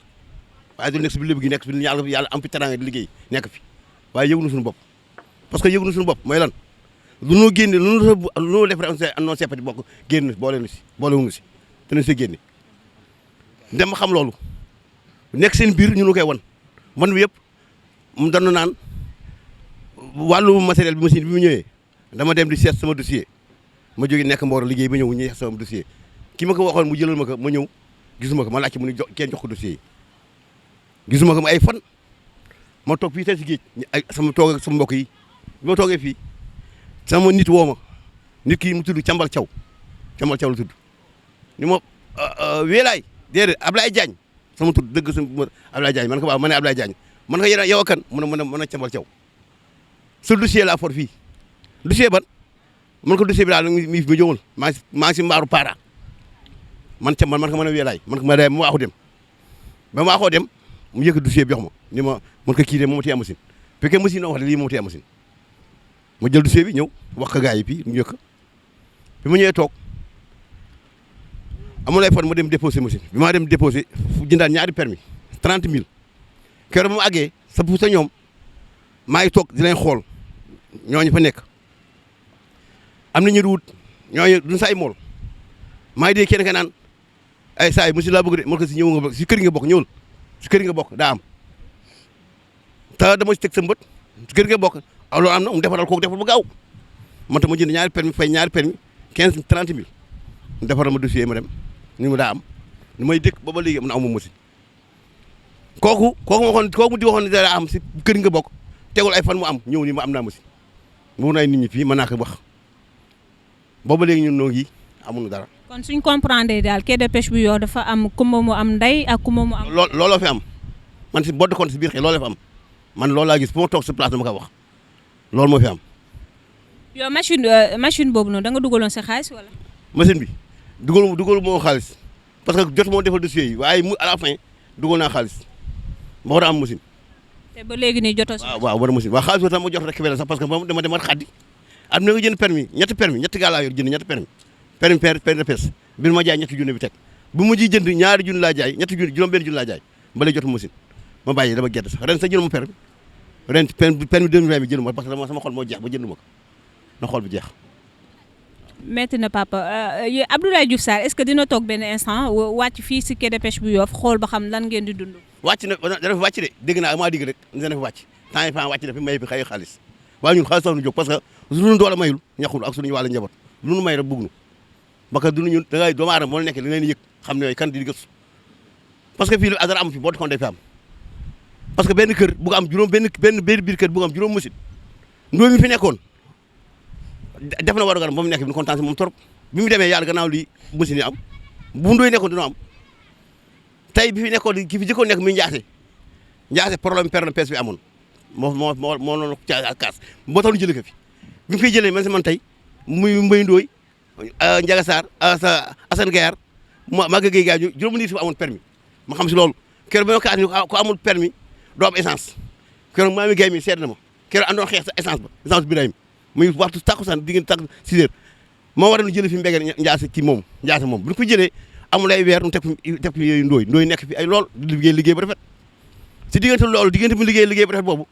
waaye du nekk si biir lébu gi nekk fi yàlla am fi teranga di liggéey nekk fi waaye yëgunu suñu bopp parce que yëgunu suñu bopp mooy lan lu noo génne lu noo def rek noo seppati bokk génn boolewuñu si te nañ see génne dem xam loolu nekk seen biir ñu nu koy wan man bi yëpp mu doon naan wàllu matériel bi machine bi mu ñëwee dama dem di seet sama dossier ma jóge nekk Mboro liggéey ba ñëw ñu seet sama dossier ki ma ko waxoon mu jëlal ma ko ma ñëw gisuma ko ma laajte mu ne kenn jox ko dossier yi gisuma ko mu ay fan ma toog fii tey si géej sama toog ak sama mbokk yi bi ma toogee fii sama nit woo ma nit ki mu tudd Cambal Thiaw la tudd ni ma Welaay déedéet Ablaye Diagne sama tudd dëgg sama Ablaye Diagne man ko waaw ma ne Ablaye Diagne man ko yow a kan mën a Cambal Thiaw sa dossier laa for fii dossier ban man ko dossier bi daal mi fi ma jógul maa ngi si mbaaru para man Cambal man ko mën a Welaay man ko ma waaxu dem ba ma waaxoo dem mu yëkk dossier bi jox ma ni ma man ko kii de moom tee machine fekkee machine noo wax lii moom tee machine ma jël dossier bi ñëw wax ko gars yi fii ñu yëkk bi ma ñëwee toog amul ay fan ma dem déposé machine bi maa dem déposé jëndaat ñaari permis 30 000 keroog ba mu àggee sa ñoom maa ngi toog di leen xool ñooñu fa nekk am na ñu wut ñooñu duñ sa ay mool maa ngi dégg kenn ka naan ay saa yi monsieur laa bëgg de man ko si ñëw nga bokk si kër nga bokk ñëwul si kër nga bokk daa am te dama si teg sa mbët si kër nga bokk loolu am na mu defaral kooku defar bu gaaw man tam ma jënd ñaari permis fay ñaari permis 30 000 mu defaral ma dossier ma dem ni mu daa am ni may dëkk ba léegi am na amu machine kooku mu di waxoon ne daa am si kër nga bokk tegul ay fan mu am ñëw ni ma am naa machine mu nay nit ñi fii mën naa ko wax booba léegi ñun noo ngi amuñu dara. kon suñ comprendre daal quai de pêche bu Yoff dafa am kumba mu am ndey ak kumba mu am. looloo fi am man si bodd compte si biir xëy looloo fi am man loolu laa gis fu ma toog si place dama ko wax loolu moo fi am. yow machine boobu noonu da nga dugaloon sa xaalis wala. machine bi dugalu moo xaalis parce que jot moo defal dossier yi waaye à la fin dugal naa xaalis ma war a am machine. te ba léegi nii jotoo si. waaw war a machine waaw xaalis boobu tam ma jot rek sax parce que moom dama demat xaddi am na nga jënd permis ñetti gaal laa yor jënd ñetti permis permis de pêche bi ma jaay ñetti junne bi teg bu mujj jënd ñaari junne laa jaay ñetti junne juróom-benn junne laa jaay ba lay jot machine ma bàyyi dama gedd sax ren sa jënd ma permis ren permis 2020 bi jënd ma parce que sama xol moo jeex ba jënd ma ko na xol bi jeex. metti na papa Abdoulaye Diouf Sarr est-ce que dina toog benn instant wàcc fii si quai de pêche bu Yoff xool ba xam lan ngeen di dund. wàcc na dana fi wàcc de dégg naa maa digg rek dana fi wàcc temps yi fa wàcc na fi may fi xëy xaalis waaye ñun xaalis sax nu jóg parce que suñu doole mayul ñaxul ak suñu wàllu njaboot lu nu may rek bëgg nu parce que duñu ñun da ngay doomu aadama moo nekk li leen yëg xam ne kan di gëstu parce que fii lu dara am fi boo defoon day fi am parce que benn kër bu ko am juróom benn biir kër bu ko am juróom machine ndóo mi fi nekkoon def na war a garam ba mu nekk bi ñu kontaan si moom trop bi mu demee yàlla gannaaw li machine yi am bu ndóoy nekkoon dina am tey bi fi nekkoon ki fi jëkkoon nekk muy njaase problème perte de pêche bi amoon moo noonu kaas moo tax ñu jëlee ko fi bi mu fiy jëlee man si man tey muy Mbaye Ndoye Ndiaga Sarr Assane Gayar Maga Gueye Gaye juróomi nit fi amoon permis ma xam si loolu keroog ba ma kaas ni ko amul permis doo am essence keroog Mami Gueye mi seet na ma keroog àndoon xeex sa essence bi Birahim muy waxtu takkusaan diggante takk 6 heures moo waral ñu jëlee fi mbége njaase ci moom njaase moom bu ñu ko jëlee amul ay weer ñu teg fi yooyu ndooy nekk fi ay lool di liggéey ba rafet si diggante loolu diggante mu liggéey ba rafet boobu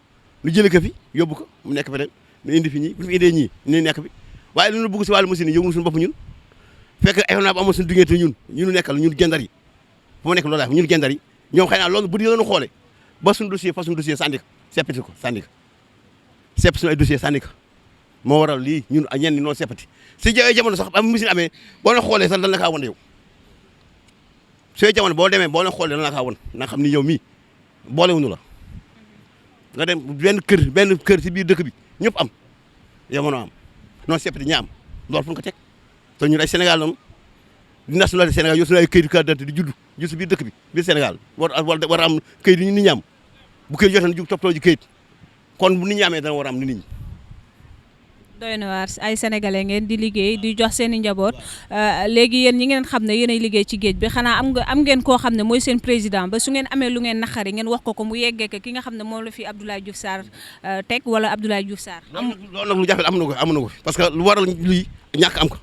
ñu jëlee ko fi yóbbu ko mu nekk feneen ñu indi fi ñii bu ñu fi indee ñii ñu nekk fi waaye lu ñu bëgg si wàllu machine yi yëngu suñu bopp ñun fekk événement bu amoon suñu diggante ñun nekkal ñun gendar yi fu mu nekk loolu daal ñun gendar yi ñoom xëy naa loolu bu di lañu xoole ba suñu dossier sànni ko seppati ko sànni ko sepp suñu ay dossier sànni ko moo waral lii ñun ñenn ñi noonu seppati si jamono sax am machine amee boo leen xoolee sax lan la kaa wan yow sooy jamono boo demee boo leen xoolee lan la kaa wan na xam ni yow mii boolewuñu la nga dem benn kër si biir dëkk bi ñëpp am yow mënoo am noonu seppati ña am loolu fu ñu ko teg te ñun ay Sénégal noonu di nationalité Sénégal yow suñu ay këyit carte d'identité di judd si biir dëkk bi biir Sénégal war a am këyit yi nit ñi am bu këyit jotee na jug toppatoo ji këyit kon bu nit ñi amee dana war a am ni nit ñi. doy na waar ay sénégalais ngeen di liggéey di jox seen i njaboot léegi yéen ñi ngeen xam ne yéenay liggéey ci géej bi xanaa am ngeen koo xam ne mooy seen président ba su ngeen amee lu ngeen naqari ngeen wax ko mu yeggee ko ki nga xam ne moom la fi Abdoulaye Diouf Sarr teg wala Abdoulaye Diouf Sarr. loolu nag lu jafe am na ko fi parce que lu waral lii ñàkk am ko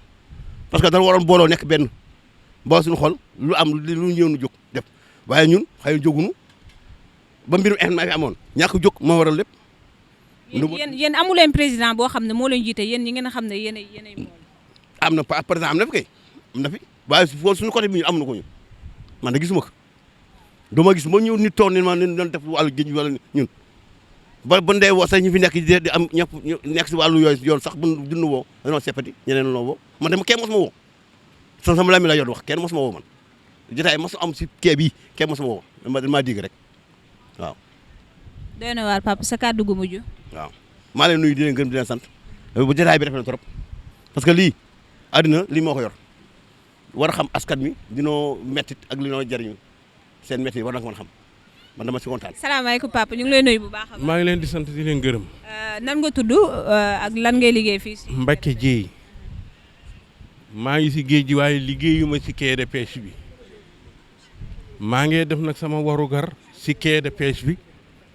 parce que dana waroon booloo nekk benn boo suñu xol lu am lu ñëw nu jóg def waaye ñun xëy na jógunu ba mbirum événement bi amoon ñàkk jóg moo waral lépp. yéen amu leen président boo xam ne moo leen jiite yéen ñi ngeen xam ne yéenay moom. am na président am na fi kay am na fi waaye foofu suñu côté bi ñun am na ko ñun man de gisuma ko dama gis ma ñëw nit toog ne ma ne doon def wàllu géej wala ñun ba ndey woo sax ñu fi nekk di am ñëpp nekk si wàllu yooyu yoon sax bu dund woo dañoo seppati ñeneen noo woo man de kenn mos ma woo sama la mi la yor wax kenn mos ma woo man jotaay mos am si kee bi kenn mos ma woo maa digg rek waaw. doy na waar papa sa kàddu gu mujj. waaw maa leen nuyu di leen gërëm di leen sant bu jotaay bi rafet na trop parce que lii àddina lii moo ko yor war a xam askan mi dinoo mettit ak li noo jariñu seen métti war na ko mën a xam man dama si kontaan. salaamaaleykum papa ñu ngi lay nuyu bu baax a baax. maa ngi leen di sant di leen gërëm. nan nga tudd ak lan ngay liggéey fii si. Mbacke Dieye maa ngi si géej gi waaye liggéeyuma si quai de pêche bi maa ngi def nag sama warugar si quai de pêche bi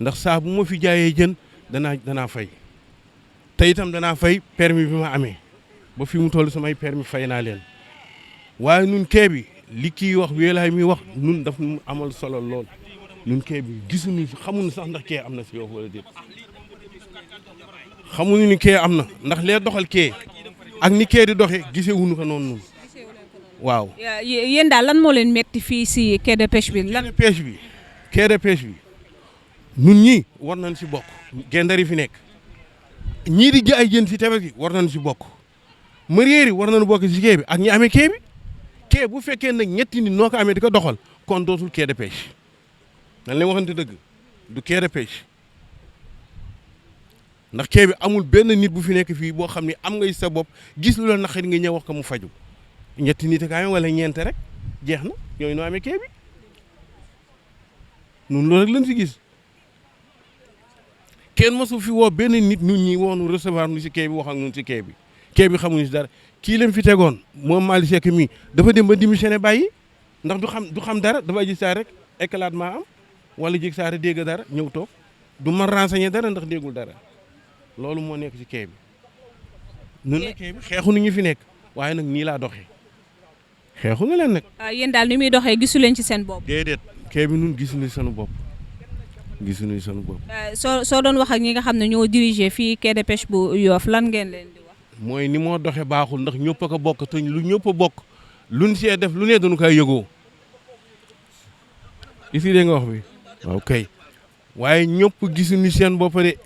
ndax saa bu ma fi jaayee jën danaa fay te itam danaa fay permis bi ma amee ba fi mu toll samay permis fay naa leen waaye nun quai bi li kii wax weelaay mi wax nun daf nu amal solo lool nun quai bi gisuñu xamuñu sax ndax quai am na si Yoff wala déet xamuñu ni quai am na ndax lee doxal quai ak ni quai di doxee gisewuñu ko noonu nun waaw. yéen daal lan moo leen metti fii si quai de pêche bi lan. quai de pêche bi nun ñii war nañ si bokk gendar yi fi nekk ñii di jaay jën si tefes gi war nañ si bokk mareyeur yi war nañu bokk si quai bi ak ñi amee quai bi quai bu fekkee nag ñetti nit noo ko amee di ko doxal kon dootul quai de pêche dañ leen waxante dëgg du quai de pêche ndax quai bi amul benn nit bu fi nekk fii boo xam ne am ngay sa bopp gis lu la naqari nga ñëw wax ko mu faju ñetti nit a wala ñeent rek jeex na ñooyu noo amee quai bi nun loolu rek lañ fi gis kenn mosu fi woo benn nit ñun ñi woonu recevoir nu si quai bi wax ak ñun si quai bi xamuñu si dara kii leen fi tegoon moom Malick Seck mii dafa dem ba démissionné bàyyi ndax du xam dara dafa gis saa rek éclatement am wala jég saa rek dégg dara ñëw toog du man renseigner dara ndax déggul dara loolu moo nekk si quai bi nun na quai bi xeexu ñu fi nekk waaye nag nii laa doxee xeexu na leen nag. yéen daal ni muy doxee gisu leen ci seen bopp. déedéet kee bi nun gisuñu sunu bopp gisuñu sunu bopp. soo doon wax ak ñi nga xam ne ñoo diriger fii quai de pêche bu Yoff lan ngeen leen di wax. mooy ni moo doxee baaxul ndax ñëpp a ko bokk te lu ñëpp a bokk luñ see def lu ne dañu koy yëgoo ici dégg nga wax bi waaw kay waaye ñëpp gisuñu seen bopp de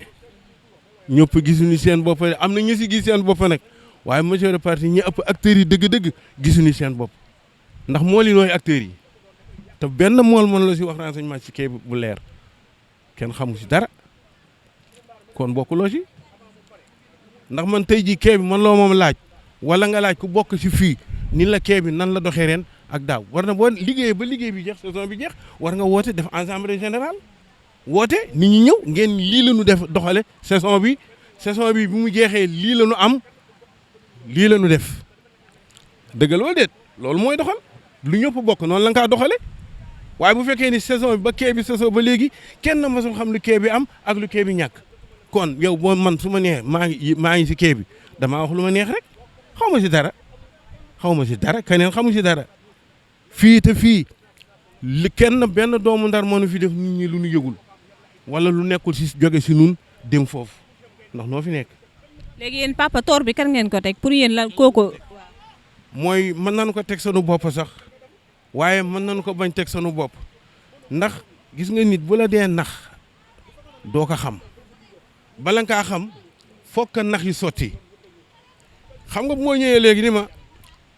ñëpp gisuñu seen bopp de am na ñu si gis seen bopp nag waaye majeure partie ñi ëpp acteurs yi dëgg-dëgg gisuñu seen bopp ndax mool yi nooy acteurs yi te benn mool mën la si wax renseignement ci kay bu leer kenn xamu si dara kon bokkuloo si ndax man tey jii kee bi man loo moom laaj wala nga laaj ku bokk si fii ni la kee bi nan la doxee ren ak daaw war na boo liggéey ba liggéey bi jeex saison bi jeex war nga woote def assemblée générale woote nit ñi ñëw ngeen lii la ñu def doxale saison bi bi mu jeexee lii la ñu am lii la ñu def dëgg la wala déet loolu mooy doxal lu ñëpp bokk noonu la nga kaa doxale waaye bu fekkee ni saison bi ba kee bi saison ba léegi kenn masul xam lu kee bi am ak lu kee bi ñàkk kon yow boo man su ma neexee maa ngi si kee bi damaa wax lu ma neex rek xaw ma si dara keneen xamu si dara fii te fii li benn doomu Ndar mënu fi def nit ñi lu ñu yëgul wala lu nekkul si jóge si nun dem foofu ndax noo fi nekk. léegi yéen papa toor bi kan ngeen ko teg pour yéen la kooku. mooy mën nañu ko teg sanu bopp sax waaye mën nañu ko bañ teg sanu bopp ndax gis nga nit bu la dee nax doo ko xam bala nga kaa xam foog ka nax yi sotti xam nga bu moo ñëwee léegi ni ma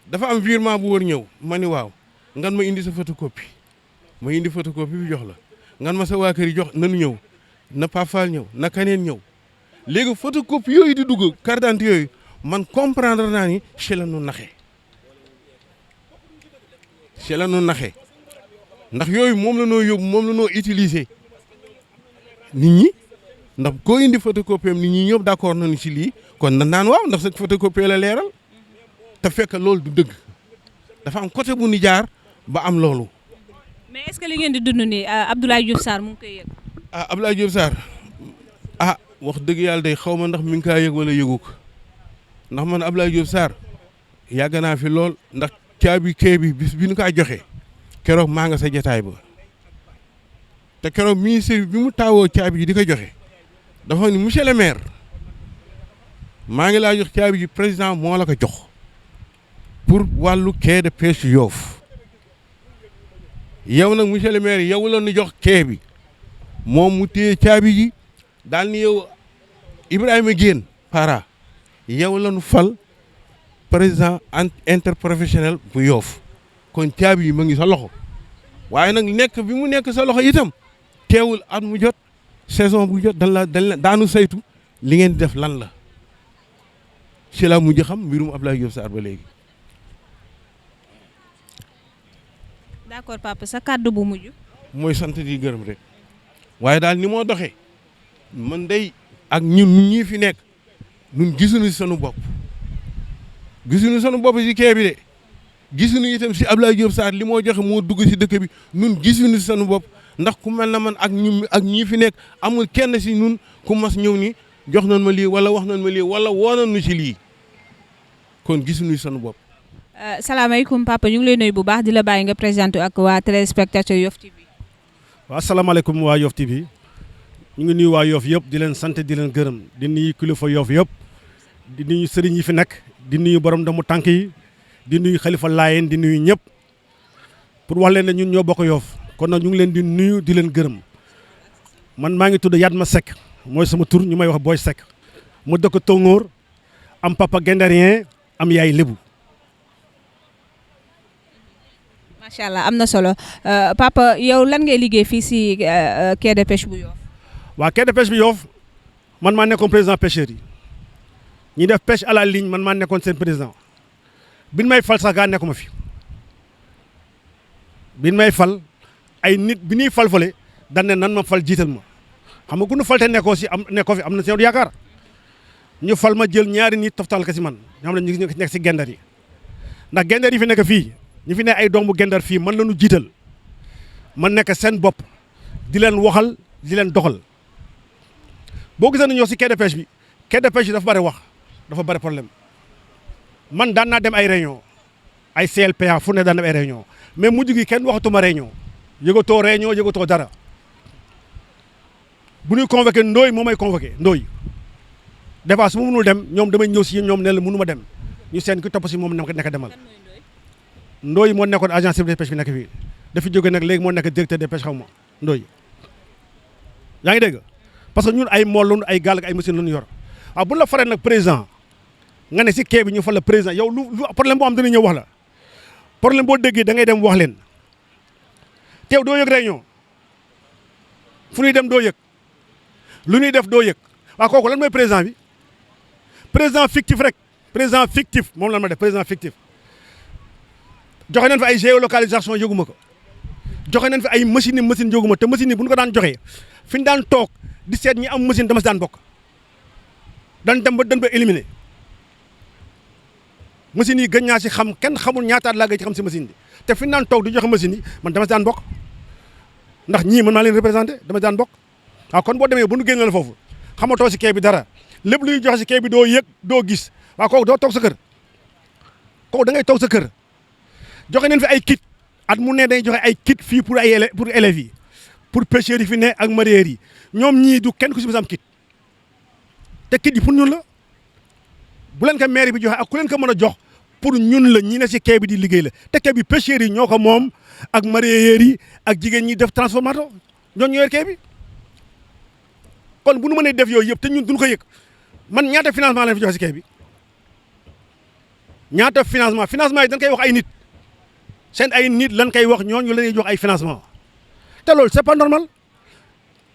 dafa am virement bu war ñëw ma ni waaw ngan ma indi sa photocopie ma indi photocopie bi jox la ngan ma sa waa kër yi jox nanu ñëw na Pafal ñëw na kaneen ñëw léegi photocopie yooyu di dugg carte d'identité yooyu man comprendre naa ni ci la nu naxee ndax yooyu moom la noo yóbbu moom la noo utiliser nit ñi ndax koo indi photocopie am nit ñi ñëpp d'accord nañu ci lii kon na naan waaw ndax sa photocopie la leeral te fekk loolu du dëgg dafa am côté bu ni jaar ba am loolu. mais est-ce que li ngeen di dund nii Abdoulaye Diouf Sarr mu ngi koy yëg. Abdoulaye Diouf Sarr wax dëgg yàlla day xaw ma ndax mi ngi kaa yëg wala yëgu ko ndax man Abdoulaye Diouf Sarr yàgg naa fi lool ndax caabi kee bi bis bi ñu kaa joxe keroog maa nga sa jotaay ba te keroog ministre bi mu taawoo caabi ji di ko joxe dafa ni monsieur le maire maa ngi laa jox caabi ji président moo la ko jox pour wàllu quai de pêche Yoff yow nag monsieur le maire yow la ñu jox quai bi moom mu téye caabi ji daal ni yow Ibrahima Guène para yow la ñu fal président interprofessionnel bu Yoff kon caabi yi ma ngi sa loxo waaye nag nekk bi mu nekk sa loxo itam teewul at mu jot saison bu jot daanu saytu li ngeen di def lan la ci la mujj xam mbirum Abdoulaye Diouf Sarr ba léegi. d'accord papa sa kàddu bu mujj. mooy sant di gërëm rek waaye daal ni moo doxee man day ak ñun ñii fi nekk ñun gisuñu sunu bopp si kee bi de gisuñu itam si Abdoulaye Diouf Sarr li moo joxe moo dugg si dëkk bi ñun gisuñu si sunu bopp ndax ku mel na man ak ñii fi nekk amul kenn si ñun ku mas ñëw ni jox nañ ma lii wala wax nañ ma lii wala woo nañ ñu si lii kon gisuñu sunu bopp. salaamaaleykum papa ñu ngi lay nuyu bu baax di la bàyyi nga présenté ak waa téléspectateur Yoff TV. waaw asalaamaaleykum waa Yoff TV ñu ngi nuyu waa Yoff yëpp di leen sant di leen gërëm di nuyu kilifa Yoff yëpp di nuyu sëriñ yi fi nekk di nuyu borom doomu tànk yi di nuyu xalifa laayeen di nuyu ñëpp pour wax leen ne ñun ñoo bokk Yoff kon nag ñu ngi leen di nuyu di leen gërëm man maa ngi tudd Yatma Seck mooy sama tur ñu may wax Boy Seck mu dëkk Tongoor am papa gendarien am yaay lébu. macha allah am na solo papa yow lan ngay liggéey fii si quai de pêche bu Yoff. waa quai de pêche bu Yoff man maa nekkoon président pêcheurs yi ñi def pêche à la ligne man maa nekkoon seen président bin may fal sax gaa nekkuma fi bin may fal ay nit bi ñuy fal fale dañ ne nan ma fal jiital ma xam nga ku ñu fal te nekkoo fi am na seen yaakaar ñu fal ma jël ñaari nit toftal ko si man ñoo xam ne ñu nekk si gendar yi ndax gendar yi fi nekk fii ñu fi ne ay doomu gendar fii man la ñu jiital man nekk seen bopp di leen waxal di leen doxal boo gisee ne ñoo si quai de pêche bi quai de pêche bi dafa bari wax dafa bari problème man daan naa dem ay réunion ay CLPA fu ne daan def ay réunion mais mujj gi kenn waxatuma réunion yëgatoo dara bu ñuy convoqué Ndoye moo may convoqué Ndoye des fois su ma mënul dem ñoom damay ñëw si ñoom ne la mënu ma dem ñu seen ki topp si moom nekk demal Ndoye moo nekkoon agent civil de pêche bi nekk fii dafa jóge nag léegi moo nekk directeur de pêche xaw ma Ndoye yaa ngi dégg parce que ñun ay mool lañu ay gaal ak ay machine lañu yor waaw bu la faree nag président nga ne si kee bi ñu fa la président yow lu problème boo am dana ñëw wax la problème boo déggee da ngay dem wax leen teew doo yëg réunion fu ñuy dem doo yëg lu ñuy def doo yëg waaw kooku lan mooy président bi président fictif rek président fictif moom lan ma def président fictif joxe nañ fi ay géolocalisation yëguma ko joxe nañ fi ay machine yëguma te machine yi bu ñu ko daan joxee fi ñu daan toog di seet ñi am machine dama si daan bokk dañ dem ba éliminer machine yi gën ñaa si xam kenn xamul ñaataat laa gëj ci xam si machine bi te fi ñu daan toog di joxe machine yi man dama si daan bokk ndax ñii man maa leen représenté dama si daan bokk waaw kon boo demee bu nu génne la foofu xamatoo si kee bi dara lépp luy joxe si kee bi doo yëg doo gis waaw kooku doo toog sa kër kooku da ngay toog sa kër joxe nañ fi ay kit at mu ne dañuy joxe ay kit fii pour ay pour élèves yi pour pêcheurs yi fi ne ak mareyeurs yi ñoom ñii du kenn ku si mos am kit te kit yi pour ñun la bu leen ko mairie bi joxe ak ku leen ko mën a jox pour ñun la ñi ne si kee bi di liggéey la te kee bi pêcheurs yi ñoo ko moom ak mareyeurs yi ak jigéen ñi def transformateur ñooñu ñoo yor kee bi kon bu nu mënee def yooyu yëpp te ñun duñu ko yëg man ñaata financement lañ fi joxe si kee bi ñaata financement yi dañ koy wax ay nit seen ay nit lan koy wax ñooñu la ñuy jox ay financement te loolu c'est pas normal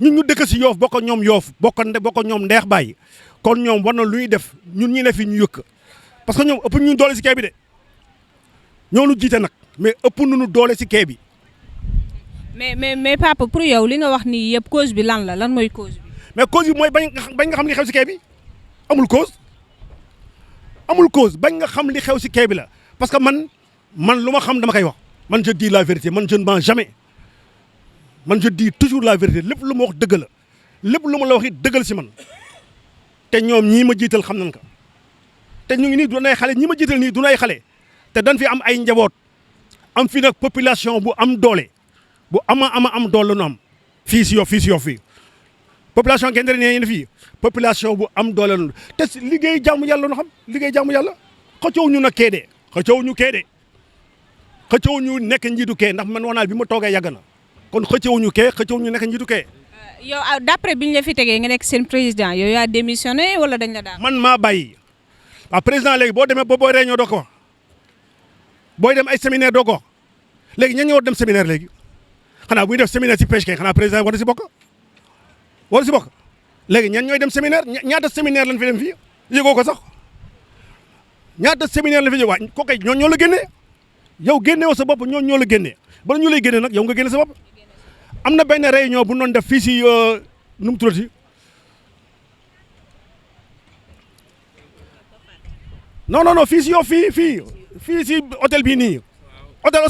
ñun ñu dëkk si Yoff bokk ñoom Yoff bokk ñoom ndeex bàyyi kon ñoom war na lu ñuy def ñun ñi ne fi ñu yëkk parce que ñoom ëpp ñu doole si kee bi de ñoo nu jiite nag mais ëpp nu doole si kee bi. mais papa pour yow li nga wax nii yëpp cause bi lan mooy cause bi. mais cause bi mooy bañ nga xam li xew si kee bi amul cause bañ nga xam li xew si kee bi la parce que man lu ma xam dama koy wax man je dis la vérité man je ne mens jamais man je dis toujours la vérité lépp lu ma wax dëgg la lépp lu ma la wax it dëggal si man te ñoom ñii ma jiital xam nañ ko te ñu ngi nii du nay xale ñi ma jiital nii du nay xale te dañ fi am ay njaboot am fi nag population bu am doole bu am doole la ñu am fii si Yoff fii population Guendéré nee na fii population bu am doole la te liggéey jaamu yàlla nu xam liggéey jaamu yàlla xëccoo ñu nag kee de xëccoo ñu nekk njiitu kee ndax man wanaal bi ma toogee yàgg na kon xëccoo ñu nekk njiitu kee. yow d'après bi ñu la fi tegee nga nekk seen président yow yaa démissionné wala dañ la daan. man maa bàyyi waaw président léegi boo demee booy réunion doo ko wax booy dem ay séminaire doo ko wax léegi ñan ñoo dem séminaire léegi xanaa buy def séminaire si pêche kay xanaa président war na si bokk léegi ñan ñooy dem séminaire ñaata séminaire lañ fi dem fii yëgoo ko sax ñaata séminaire lañ fi yëg waa ko kay ñoo la génnee yow génne woo sa bopp ñoo la génnee bala ñu lay génne nag yow nga génne sa bopp am na benn réunion bu noon def fii si nu mu tuddati non fii si yow fii si hôtel bii nii hôtel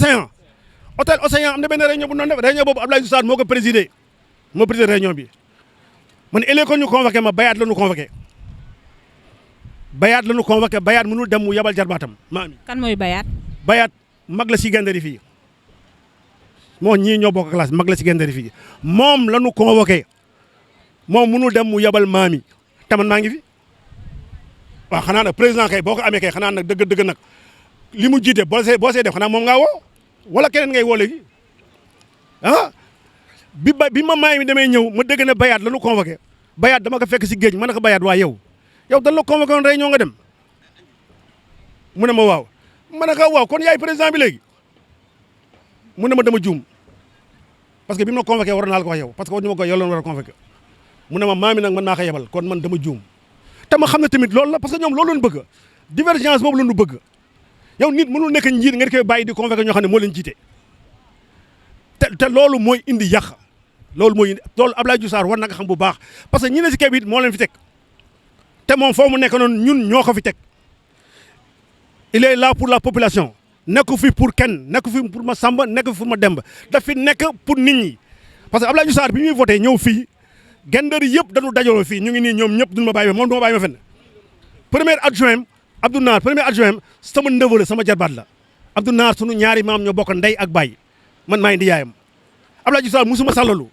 Océan am na benn réunion bu noon def réunion boobu Abdoulaye Diouf Sarr moo ko présidé réunion bi man ëllëg ko ñu convoqué ma Bayat la ñu convoqué Bayat mënul dem mu yabal jarbaatam maami. kan mooy Bayat. Bayat mag la si Guendéré fii moo ñii ñoo bokk classe mag la si Guendéré fii moom la ñu convoqué moom mënul dem mu yabal maami te man maa ngi fi waaw xanaa nag président kay boo ko amee kay xanaa nag dëgg nag li mu jiite boo see def xanaa moom ngaa woo wala keneen ngay woo léegi ah bi ma maay mi demee ñëw ma dégg ne Bayat la ñu convoqué Bayat dama ko fekk si géej ma ne ko Bayat waa yow dañ la convoqué woon réunion nga dem mu ne ma waaw ma ne ko waaw kon yaay président bi léegi mu ne ma dama juum parce que bi ma convoqué war naa la ko wax yow parce que war ñu ma ko yow la war a convoqué mu ne ma maami nag man maa ko yebal kon man dama juum te ma xam ne tamit loolu la parce que ñoom loolu lañu bëgg divergence boobu lañu bëgg yow nit mënul nekk njiit nga koy bàyyi di convoqué ñoo xam ne moo leen jiite te loolu mooy indi yàq loolu Abdoulaye Diouf Sarr war na nga xam bu baax parce que ñi ne si kee bi moo leen fi teg te moom foo mu nekk noonu ñun ñoo ko fi teg il est là pour la population nekku fi pour kenn nekku fi pour ma Samba nekku fi pour ma Demba daf fi nekk pour nit ñi parce que Abdoulaye Diouf Sarr bi ñuy voté ñëw fii Guendéré yëpp dañu dajaloo fii ñu ngi nii ñoom ñëpp duñu ma bàyyi moom du ma bàyyi ma fenn premier adjoint Abdou Naar premier adjoint sama neveu la sama jarbaat la Abdou Naar sunu ñaari maam ñoo bokk ndey ak baay man maay indi yaayam Abdoulaye Diouf Sarr musuma sàllalu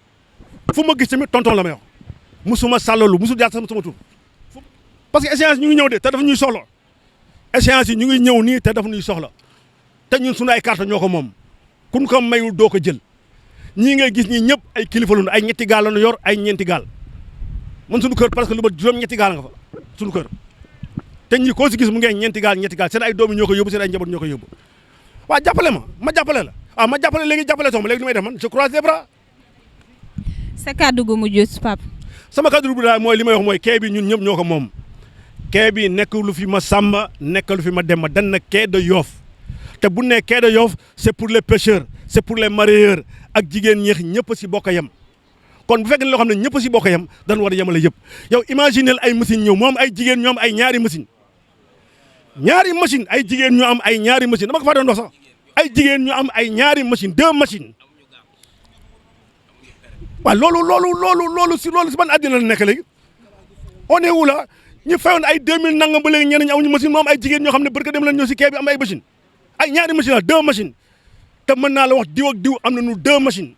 fu ma gis tamit tonton la may wax musuma sàllalu musul jaar sama tur parce que échéance ñu ngi ñëw de te dafa ñuy soxla échéance yi ñu ngi ñëw nii te dafa ñuy soxla te ñun sunu ay carte ñoo ko moom kun ko mayul doo ko jël ñii ngay gis ñii ñëpp ay kilifa lañu ay ñetti gaal lañu yor ay ñeenti gaal man sunu kër parce que lu ba juróom ñetti gaal nga fa sunu kër te ñi koo si gis mu ngeen ñeenti gaal seen ay doomi ñoo ko yóbbu seen ay njaboot ñoo ko yóbbu waaw jàppale ma jàppale la waaw ma jàppale léegi jàppale soxma léegi lu may def man je croise les bras. sa kàddu gu mujj Pape. sama kàddu gu daal mooy li may wax mooy quai bi ñun ñëpp ñoo ko moom quai bi nekk lu fi ma Samba nekk lu fi ma Demba dan na quai de Yoff te bu ne quai de Yoff c'est pour les pêcheurs c'est pour les mareyeurs ak jigéen ñeex ñëpp si bokk yem kon bu fekkee ne loo xam ne ñëpp si bokk yem dañ war a yemale yëpp yow imaginel ay machine ñëw moom ay jigéen ñoom ay ñaari machine ay jigéen ñu am ay ñaari machine dama ko faa doon wax sax ay jigéen ñu am ay ñaari machine 2 machines waaw loolu si ban àddina la nekk léegi on est où là ñu fayoon ay 2000 nangam ba léegi ñeneen ñi amuñu machine moom ay jigéen ñoo xam ne barka dem lañ ñëw si quai bi am ay machine ay ñaari machine la 2 machines te mën naa la wax diw ak diw am nañu 2 machines